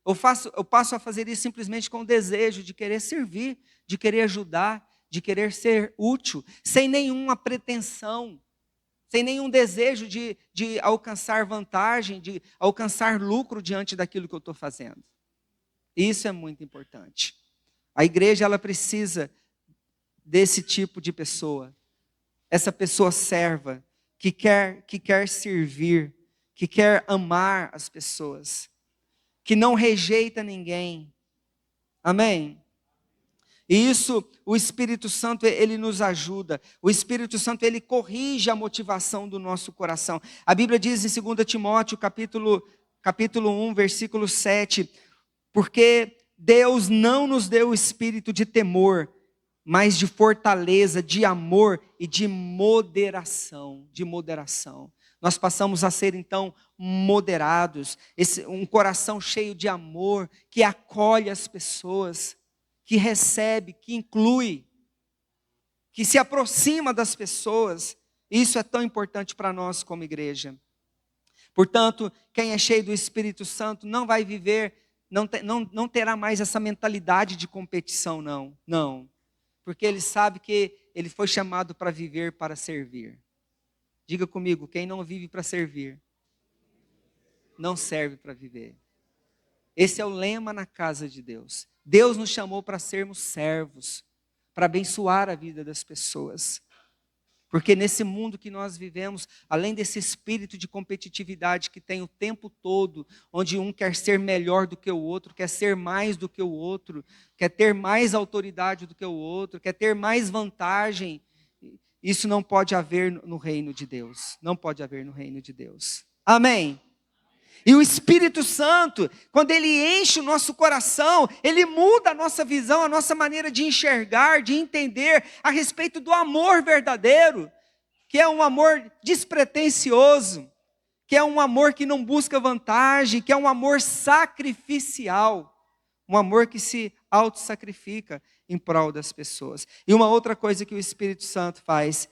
Eu passo a fazer isso simplesmente com o desejo de querer servir, de querer ajudar, de querer ser útil, sem nenhuma pretensão, sem nenhum desejo de alcançar vantagem, de alcançar lucro diante daquilo que eu estou fazendo. Isso é muito importante. A igreja, ela precisa desse tipo de pessoa. Essa pessoa serva, que quer servir, que quer amar as pessoas, que não rejeita ninguém. Amém? E isso, o Espírito Santo, ele nos ajuda. O Espírito Santo, ele corrige a motivação do nosso coração. A Bíblia diz em 2 Timóteo, capítulo 1, versículo 7, porque Deus não nos deu o espírito de temor, mas de fortaleza, de amor e de moderação. Nós passamos a ser, então, moderados, um coração cheio de amor, que acolhe as pessoas, que recebe, que inclui, que se aproxima das pessoas. Isso é tão importante para nós como igreja. Portanto, quem é cheio do Espírito Santo não vai viver, não terá mais essa mentalidade de competição, não. Porque ele sabe que ele foi chamado para viver, para servir. Diga comigo, quem não vive para servir, não serve para viver. Esse é o lema na casa de Deus. Deus nos chamou para sermos servos, para abençoar a vida das pessoas. Porque nesse mundo que nós vivemos, além desse espírito de competitividade que tem o tempo todo, onde um quer ser melhor do que o outro, quer ser mais do que o outro, quer ter mais autoridade do que o outro, quer ter mais vantagem, isso não pode haver no reino de Deus. Não pode haver no reino de Deus. Amém? E o Espírito Santo, quando Ele enche o nosso coração, Ele muda a nossa visão, a nossa maneira de enxergar, de entender a respeito do amor verdadeiro, que é um amor despretensioso, que é um amor que não busca vantagem, que é um amor sacrificial, um amor que se autossacrifica em prol das pessoas. E uma outra coisa que o Espírito Santo faz,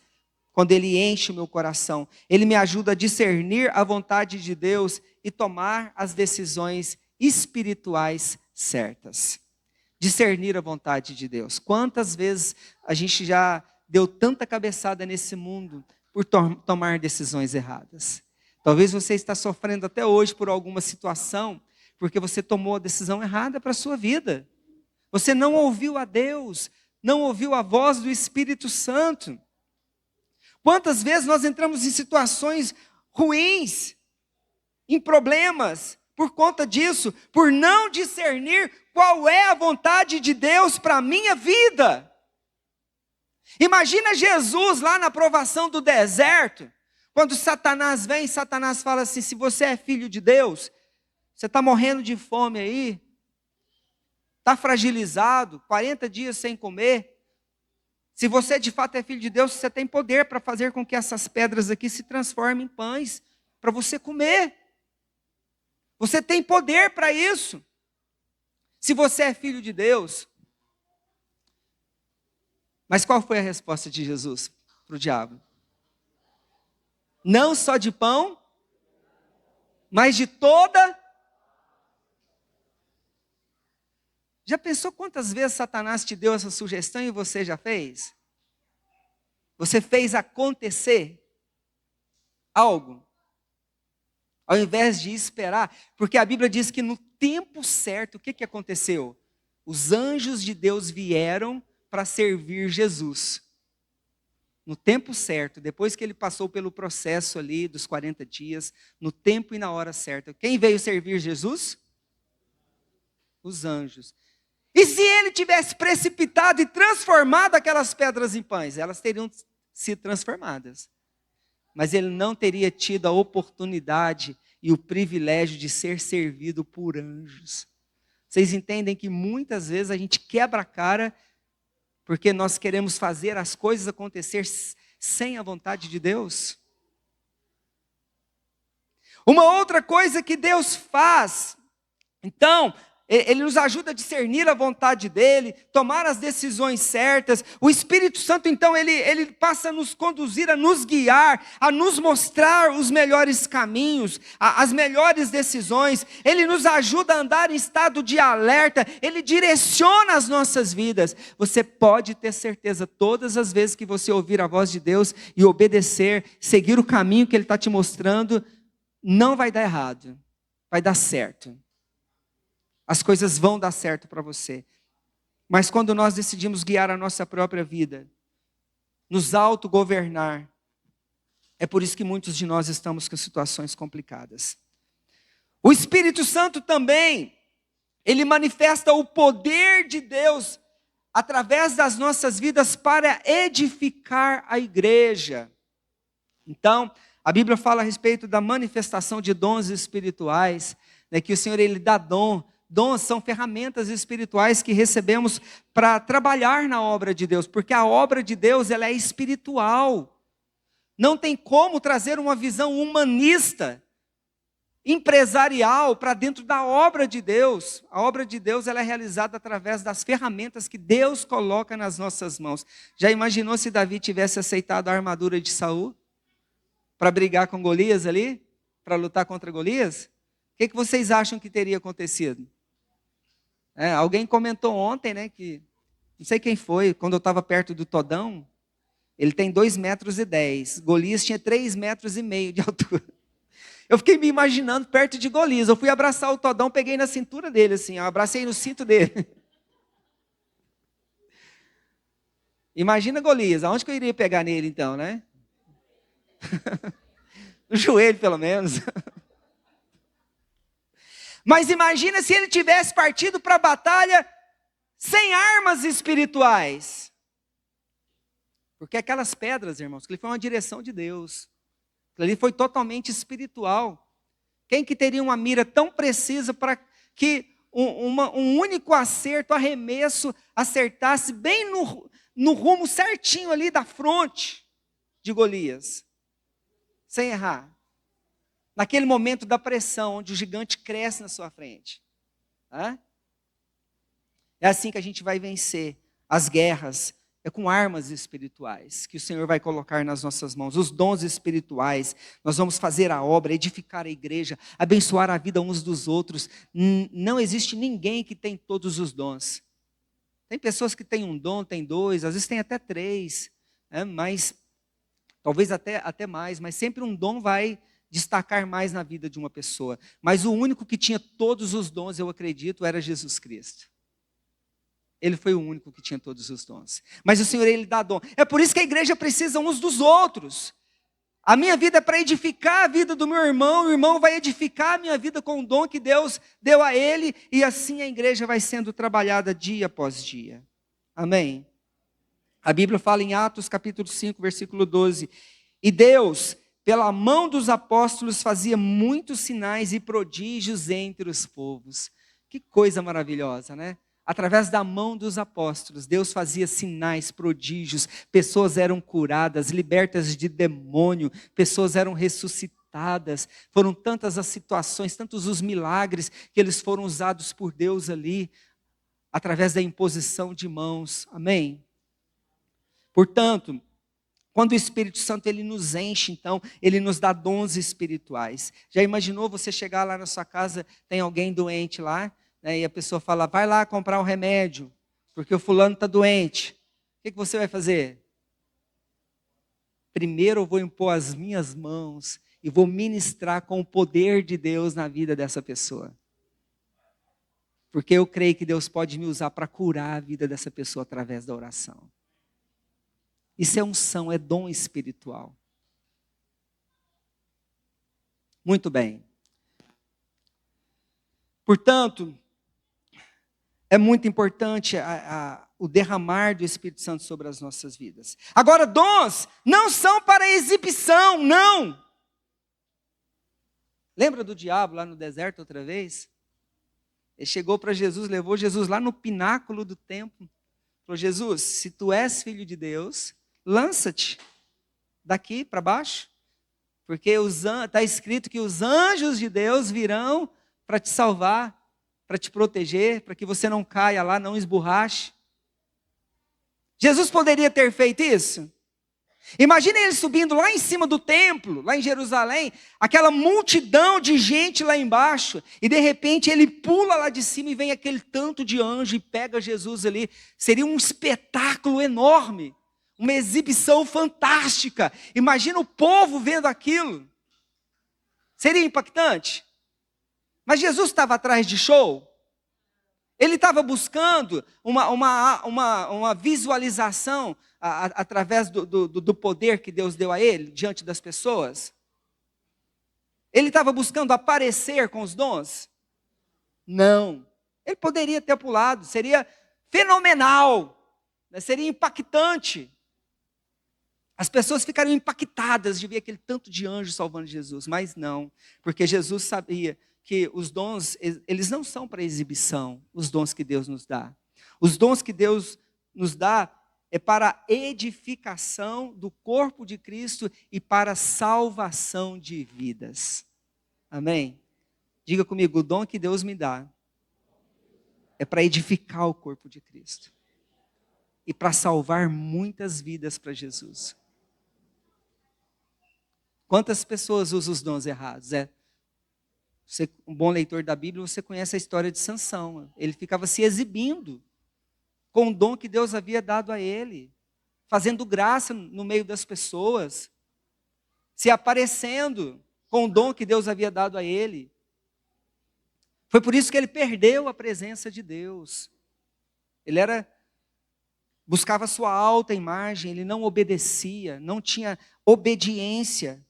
quando Ele enche o meu coração, Ele me ajuda a discernir a vontade de Deus e tomar as decisões espirituais certas. Discernir a vontade de Deus. Quantas vezes a gente já deu tanta cabeçada nesse mundo por tomar decisões erradas? Talvez você está sofrendo até hoje por alguma situação, porque você tomou a decisão errada para a sua vida. Você não ouviu a Deus, não ouviu a voz do Espírito Santo. Quantas vezes nós entramos em situações ruins, em problemas, por conta disso, por não discernir qual é a vontade de Deus para a minha vida. Imagina Jesus lá na provação do deserto, quando Satanás vem, Satanás fala assim: se você é filho de Deus, você está morrendo de fome aí, está fragilizado, 40 dias sem comer. Se você de fato é filho de Deus, você tem poder para fazer com que essas pedras aqui se transformem em pães, para você comer. Você tem poder para isso. Se você é filho de Deus. Mas qual foi a resposta de Jesus para o diabo? Não só de pão, mas de toda. Já pensou quantas vezes Satanás te deu essa sugestão e você já fez? Você fez acontecer algo, ao invés de esperar, porque a Bíblia diz que no tempo certo, o que aconteceu? Os anjos de Deus vieram para servir Jesus. No tempo certo, depois que ele passou pelo processo ali dos 40 dias, no tempo e na hora certa. Quem veio servir Jesus? Os anjos. E se ele tivesse precipitado e transformado aquelas pedras em pães? Elas teriam sido transformadas. Mas ele não teria tido a oportunidade e o privilégio de ser servido por anjos. Vocês entendem que muitas vezes a gente quebra a cara porque nós queremos fazer as coisas acontecer sem a vontade de Deus? Uma outra coisa que Deus faz, então, Ele nos ajuda a discernir a vontade dEle, tomar as decisões certas. O Espírito Santo, então, ele passa a nos conduzir, a nos guiar, a nos mostrar os melhores caminhos, as melhores decisões. Ele nos ajuda a andar em estado de alerta, Ele direciona as nossas vidas. Você pode ter certeza, todas as vezes que você ouvir a voz de Deus e obedecer, seguir o caminho que Ele está te mostrando, não vai dar errado, vai dar certo. As coisas vão dar certo para você. Mas quando nós decidimos guiar a nossa própria vida, nos autogovernar, é por isso que muitos de nós estamos com situações complicadas. O Espírito Santo também, ele manifesta o poder de Deus através das nossas vidas para edificar a igreja. Então, a Bíblia fala a respeito da manifestação de dons espirituais, né, que o Senhor ele dá dom. Dons são ferramentas espirituais que recebemos para trabalhar na obra de Deus, porque a obra de Deus ela é espiritual. Não tem como trazer uma visão humanista, empresarial, para dentro da obra de Deus. A obra de Deus ela é realizada através das ferramentas que Deus coloca nas nossas mãos. Já imaginou se Davi tivesse aceitado a armadura de Saul para brigar com Golias ali? Para lutar contra Golias? O que vocês acham que teria acontecido? Alguém comentou ontem, né, que, não sei quem foi, quando eu estava perto do Todão, ele tem 2,10 metros, Golias tinha 3,5 metros de altura. Eu fiquei me imaginando perto de Golias, eu fui abraçar o Todão, peguei na cintura dele, assim, eu abracei no cinto dele. Imagina Golias, aonde que eu iria pegar nele então, né? No joelho, pelo menos. Mas imagina se ele tivesse partido para a batalha sem armas espirituais. Porque aquelas pedras, irmãos, que ali foi uma direção de Deus. Ali foi totalmente espiritual. Quem que teria uma mira tão precisa para que um único acerto, arremesso, acertasse bem no rumo certinho ali da fronte de Golias? Sem errar. Naquele momento da pressão, onde o gigante cresce na sua frente. É assim que a gente vai vencer as guerras. É com armas espirituais que o Senhor vai colocar nas nossas mãos. Os dons espirituais. Nós vamos fazer a obra, edificar a igreja, abençoar a vida uns dos outros. Não existe ninguém que tem todos os dons. Tem pessoas que têm um dom, tem dois, às vezes tem até três. Mas, talvez até mais. Mas sempre um dom vai destacar mais na vida de uma pessoa. Mas o único que tinha todos os dons, eu acredito, era Jesus Cristo. Ele foi o único que tinha todos os dons. Mas o Senhor, Ele dá dom. É por isso que a igreja precisa uns dos outros. A minha vida é para edificar a vida do meu irmão. O irmão vai edificar a minha vida com o dom que Deus deu a ele. E assim a igreja vai sendo trabalhada dia após dia. Amém? A Bíblia fala em Atos capítulo 5, versículo 12. E Deus, pela mão dos apóstolos, fazia muitos sinais e prodígios entre os povos. Que coisa maravilhosa, né? Através da mão dos apóstolos, Deus fazia sinais, prodígios, pessoas eram curadas, libertas de demônio, pessoas eram ressuscitadas. Foram tantas as situações, tantos os milagres que eles foram usados por Deus ali, através da imposição de mãos. Amém? Portanto, quando o Espírito Santo ele nos enche, então, ele nos dá dons espirituais. Já imaginou você chegar lá na sua casa, tem alguém doente lá? E a pessoa fala, vai lá comprar um remédio, porque o fulano está doente. O que você vai fazer? Primeiro eu vou impor as minhas mãos e vou ministrar com o poder de Deus na vida dessa pessoa. Porque eu creio que Deus pode me usar para curar a vida dessa pessoa através da oração. Isso é unção, é dom espiritual. Muito bem. Portanto, é muito importante o derramar do Espírito Santo sobre as nossas vidas. Agora, dons não são para exibição, não. Lembra do diabo lá no deserto outra vez? Ele chegou para Jesus, levou Jesus lá no pináculo do templo. Falou, Jesus, se tu és filho de Deus, lança-te daqui para baixo. Porque está escrito que os anjos de Deus virão para te salvar, para te proteger, para que você não caia lá, não esborrache. Jesus poderia ter feito isso? Imagina ele subindo lá em cima do templo, lá em Jerusalém, aquela multidão de gente lá embaixo, e de repente ele pula lá de cima e vem aquele tanto de anjo e pega Jesus ali. Seria um espetáculo enorme, uma exibição fantástica. Imagina o povo vendo aquilo. Seria impactante? Mas Jesus estava atrás de show? Ele estava buscando uma visualização através do poder que Deus deu a ele, diante das pessoas? Ele estava buscando aparecer com os dons? Não. Ele poderia ter pulado, seria fenomenal, né? Seria impactante. As pessoas ficariam impactadas de ver aquele tanto de anjos salvando Jesus, mas não, porque Jesus sabia que os dons, eles não são para exibição, os dons que Deus nos dá. Os dons que Deus nos dá é para a edificação do corpo de Cristo e para a salvação de vidas. Amém? Diga comigo, o dom que Deus me dá é para edificar o corpo de Cristo e para salvar muitas vidas para Jesus. Quantas pessoas usam os dons errados? Você, um bom leitor da Bíblia, você conhece a história de Sansão. Ele ficava se exibindo com o dom que Deus havia dado a ele, fazendo graça no meio das pessoas, se aparecendo com o dom que Deus havia dado a ele. Foi por isso que ele perdeu a presença de Deus. Ele era buscava sua alta imagem, ele não obedecia, não tinha obediência,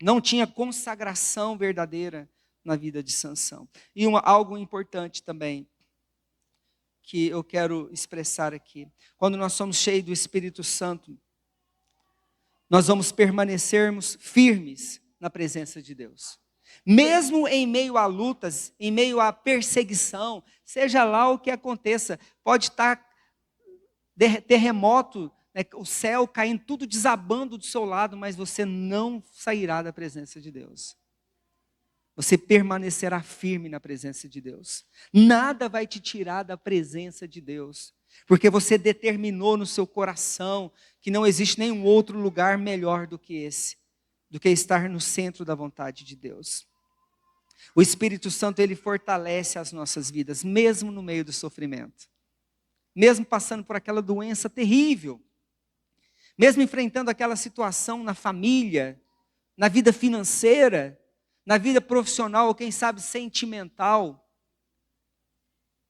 não tinha consagração verdadeira na vida de Sansão. E algo importante também, que eu quero expressar aqui. Quando nós somos cheios do Espírito Santo, nós vamos permanecermos firmes na presença de Deus. Mesmo em meio a lutas, em meio à perseguição, seja lá o que aconteça, pode estar terremoto, né, o céu caindo, tudo desabando do seu lado, mas você não sairá da presença de Deus. Você permanecerá firme na presença de Deus. Nada vai te tirar da presença de Deus, porque você determinou no seu coração que não existe nenhum outro lugar melhor do que esse, do que estar no centro da vontade de Deus. O Espírito Santo, ele fortalece as nossas vidas, mesmo no meio do sofrimento. Mesmo passando por aquela doença terrível, mesmo enfrentando aquela situação na família, na vida financeira, na vida profissional, ou quem sabe sentimental,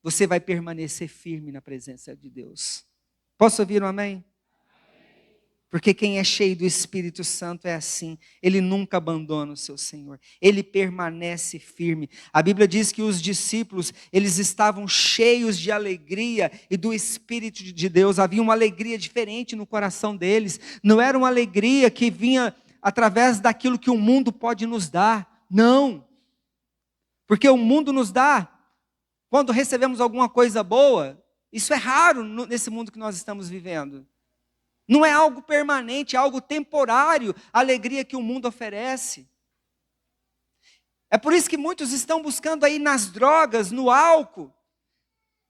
você vai permanecer firme na presença de Deus. Posso ouvir um amém? Porque quem é cheio do Espírito Santo é assim, ele nunca abandona o seu Senhor, ele permanece firme. A Bíblia diz que os discípulos, eles estavam cheios de alegria e do Espírito de Deus, havia uma alegria diferente no coração deles, não era uma alegria que vinha através daquilo que o mundo pode nos dar, não, porque o mundo nos dá, quando recebemos alguma coisa boa, isso é raro nesse mundo que nós estamos vivendo. Não é algo permanente, é algo temporário, a alegria que o mundo oferece. É por isso que muitos estão buscando aí nas drogas, no álcool.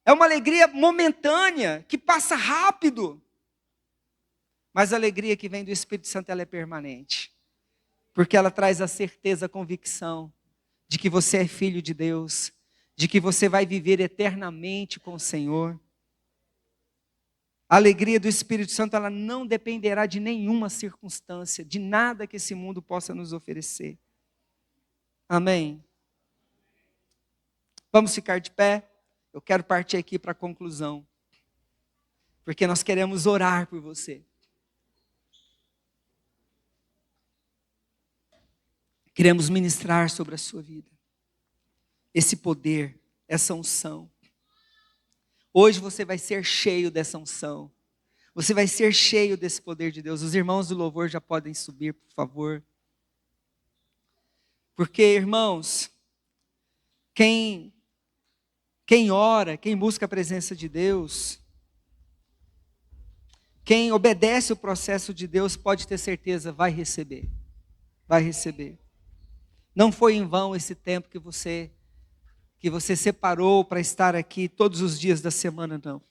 É uma alegria momentânea, que passa rápido. Mas a alegria que vem do Espírito Santo, ela é permanente. Porque ela traz a certeza, a convicção de que você é filho de Deus, de que você vai viver eternamente com o Senhor. A alegria do Espírito Santo, ela não dependerá de nenhuma circunstância, de nada que esse mundo possa nos oferecer. Amém? Vamos ficar de pé? Eu quero partir aqui para a conclusão, porque nós queremos orar por você. Queremos ministrar sobre a sua vida esse poder, essa unção. Hoje você vai ser cheio dessa unção. Você vai ser cheio desse poder de Deus. Os irmãos do louvor já podem subir, por favor. Porque, irmãos, quem ora, quem busca a presença de Deus, quem obedece o processo de Deus, pode ter certeza, vai receber. Vai receber. Não foi em vão esse tempo que você separou para estar aqui todos os dias da semana, não.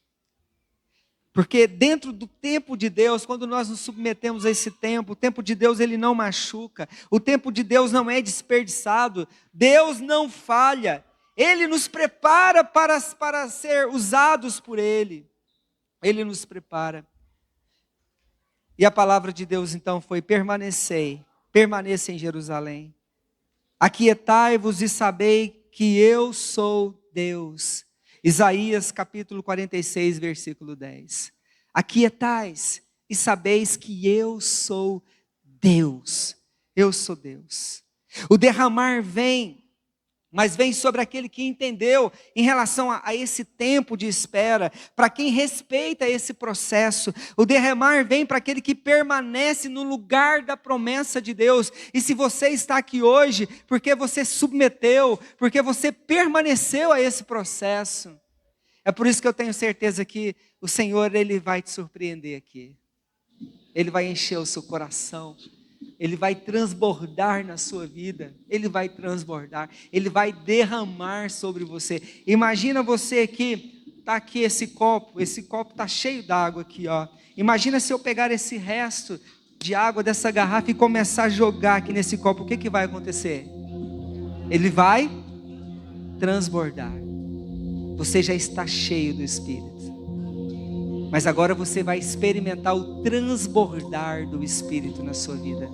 Porque dentro do tempo de Deus, quando nós nos submetemos a esse tempo, o tempo de Deus ele não machuca, o tempo de Deus não é desperdiçado, Deus não falha, Ele nos prepara para ser usados por Ele, Ele nos prepara. E a palavra de Deus então foi: permaneça em Jerusalém, aquietai-vos e sabei que eu sou Deus. Isaías capítulo 46, versículo 10. Aquietais e sabeis que eu sou Deus. Eu sou Deus. O derramar vem, mas vem sobre aquele que entendeu em relação a esse tempo de espera, para quem respeita esse processo. O derramar vem para aquele que permanece no lugar da promessa de Deus. E se você está aqui hoje, porque você submeteu, porque você permaneceu a esse processo, é por isso que eu tenho certeza que o Senhor, Ele vai te surpreender aqui. Ele vai encher o seu coração. Ele vai transbordar na sua vida. Ele vai transbordar. Ele vai derramar sobre você. Imagina você aqui, está aqui esse copo está cheio d'água aqui, ó. Imagina se eu pegar esse resto de água dessa garrafa e começar a jogar aqui nesse copo, o que vai acontecer? Ele vai transbordar. Você já está cheio do Espírito. Mas agora você vai experimentar o transbordar do Espírito na sua vida.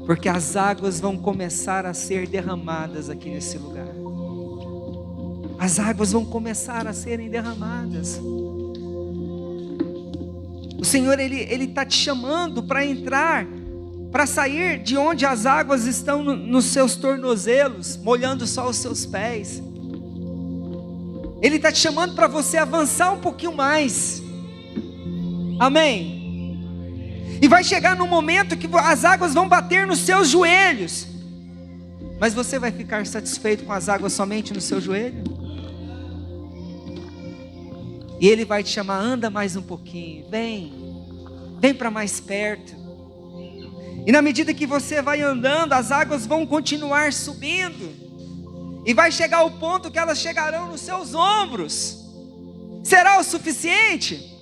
Porque as águas vão começar a ser derramadas aqui nesse lugar. As águas vão começar a serem derramadas. O Senhor, Ele está te chamando para entrar, para sair de onde as águas estão nos seus tornozelos, molhando só os seus pés. Ele está te chamando para você avançar um pouquinho mais. Amém? E vai chegar num momento que as águas vão bater nos seus joelhos. Mas você vai ficar satisfeito com as águas somente no seu joelho? E Ele vai te chamar, anda mais um pouquinho, vem para mais perto. E na medida que você vai andando, as águas vão continuar subindo. E vai chegar ao ponto que elas chegarão nos seus ombros. Será o suficiente?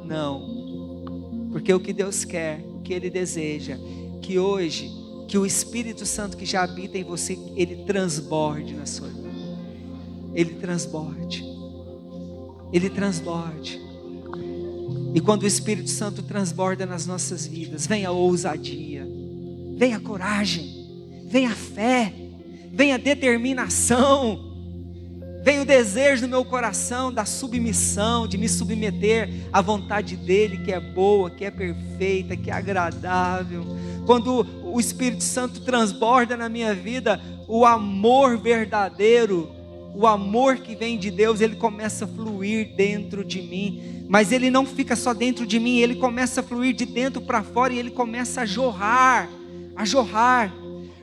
Não. Porque o que Deus quer, o que Ele deseja, que hoje, que o Espírito Santo que já habita em você, ele transborde na sua vida. Ele transborde. Ele transborde. E quando o Espírito Santo transborda nas nossas vidas, vem a ousadia, vem a coragem, vem a fé, vem a determinação, vem o desejo no meu coração da submissão, de me submeter à vontade dEle, que é boa, que é perfeita, que é agradável. Quando o Espírito Santo transborda na minha vida, o amor verdadeiro, o amor que vem de Deus, ele começa a fluir dentro de mim. Mas ele não fica só dentro de mim, ele começa a fluir de dentro para fora e ele começa a jorrar.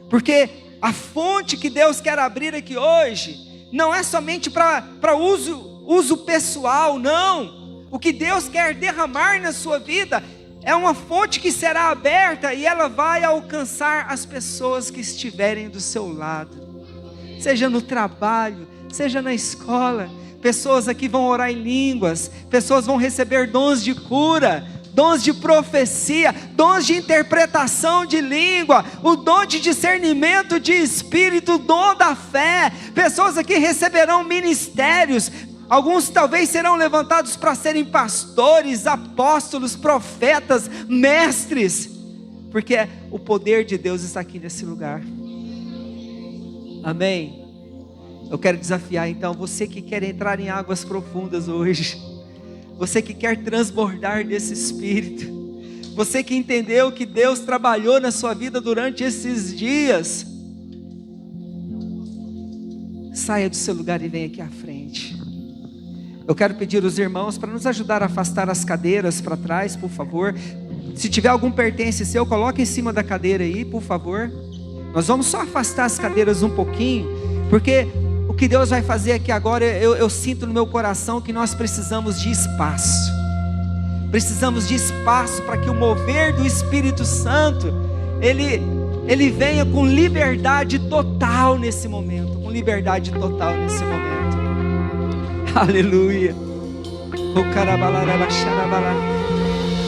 Porque a fonte que Deus quer abrir aqui hoje não é somente para uso pessoal, não. O que Deus quer derramar na sua vida é uma fonte que será aberta e ela vai alcançar as pessoas que estiverem do seu lado. Seja no trabalho, seja na escola. Pessoas aqui vão orar em línguas, pessoas vão receber dons de cura, dons de profecia, dons de interpretação de língua, o dom de discernimento de espírito, o dom da fé. Pessoas aqui receberão ministérios. Alguns talvez serão levantados para serem pastores, apóstolos, profetas, mestres, porque o poder de Deus está aqui nesse lugar. Amém? Eu quero desafiar então você que quer entrar em águas profundas hoje, você que quer transbordar desse Espírito, você que entendeu que Deus trabalhou na sua vida durante esses dias, saia do seu lugar e venha aqui à frente. Eu quero pedir aos irmãos para nos ajudar a afastar as cadeiras para trás, por favor. Se tiver algum pertence seu, coloque em cima da cadeira aí, por favor. Nós vamos só afastar as cadeiras um pouquinho, porque o que Deus vai fazer aqui agora, eu sinto no meu coração que nós precisamos de espaço. Precisamos de espaço para que o mover do Espírito Santo, ele venha com liberdade total nesse momento. Com liberdade total nesse momento. Aleluia.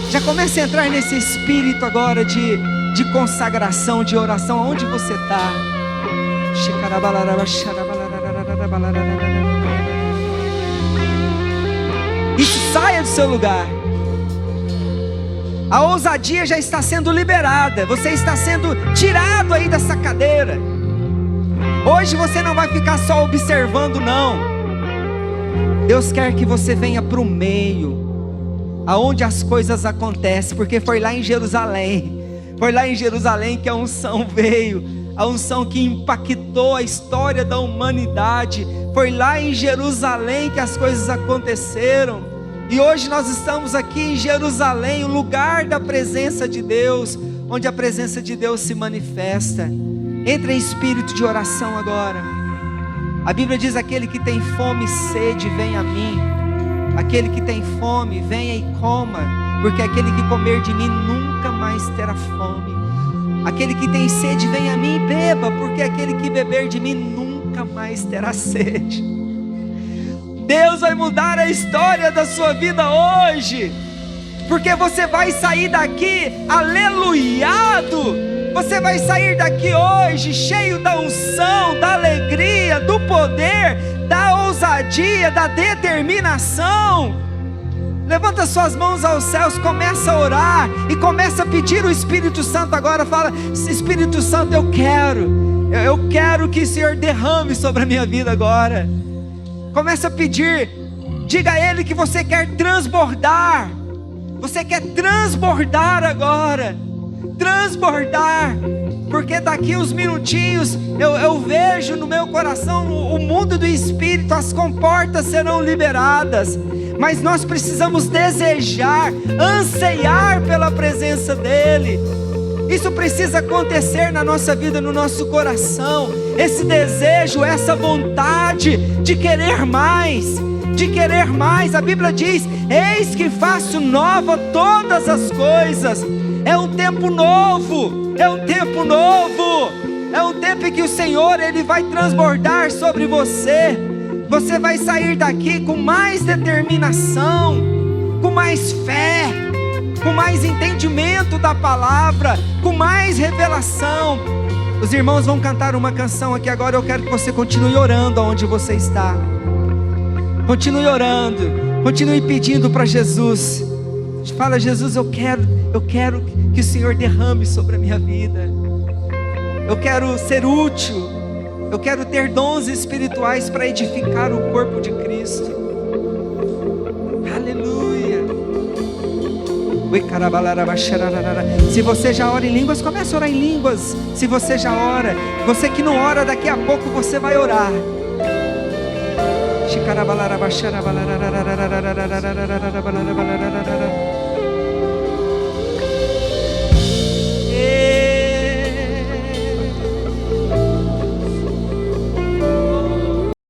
Já comece a entrar nesse espírito agora de consagração, de oração. Onde você está? Isso, saia do seu lugar. A ousadia já está sendo liberada. Você está sendo tirado aí dessa cadeira. Hoje você não vai ficar só observando, não. Deus quer que você venha para o meio, aonde as coisas acontecem, porque foi lá em Jerusalém que a unção veio, a unção que impactou a história da humanidade. Foi lá em Jerusalém que as coisas aconteceram, e hoje nós estamos aqui em Jerusalém, o lugar da presença de Deus, onde a presença de Deus se manifesta. Entre em espírito de oração agora. A Bíblia diz: aquele que tem fome e sede, vem a mim. Aquele que tem fome, venha e coma, porque aquele que comer de mim nunca mais terá fome. Aquele que tem sede, vem a mim e beba, porque aquele que beber de mim nunca mais terá sede. Deus vai mudar a história da sua vida hoje, porque você vai sair daqui aleluiado. Você vai sair daqui hoje cheio da unção, da alegria, do poder, da ousadia, da determinação. Levanta suas mãos aos céus, começa a orar e começa a pedir o Espírito Santo agora. Fala: Espírito Santo, eu quero que o Senhor derrame sobre a minha vida agora. Começa a pedir, diga a Ele que você quer transbordar. Você quer transbordar agora. Transbordar. Porque daqui uns minutinhos eu vejo no meu coração o mundo do Espírito, as comportas serão liberadas. Mas nós precisamos desejar, anseiar pela presença dEle. Isso precisa acontecer na nossa vida, no nosso coração. Esse desejo, essa vontade de querer mais. De querer mais. A Bíblia diz: eis que faço nova todas as coisas. É um tempo novo. É um tempo novo. É um tempo em que o Senhor, Ele vai transbordar sobre você. Você vai sair daqui com mais determinação, com mais fé, com mais entendimento da palavra, com mais revelação. Os irmãos vão cantar uma canção aqui agora. Eu quero que você continue orando onde você está. Continue orando, continue pedindo para Jesus. Fala: Jesus, eu quero que o Senhor derrame sobre a minha vida. Eu quero ser útil. Eu quero ter dons espirituais para edificar o corpo de Cristo. Aleluia. Se você já ora em línguas, comece a orar em línguas. Se você já ora, você que não ora, daqui a pouco você vai orar.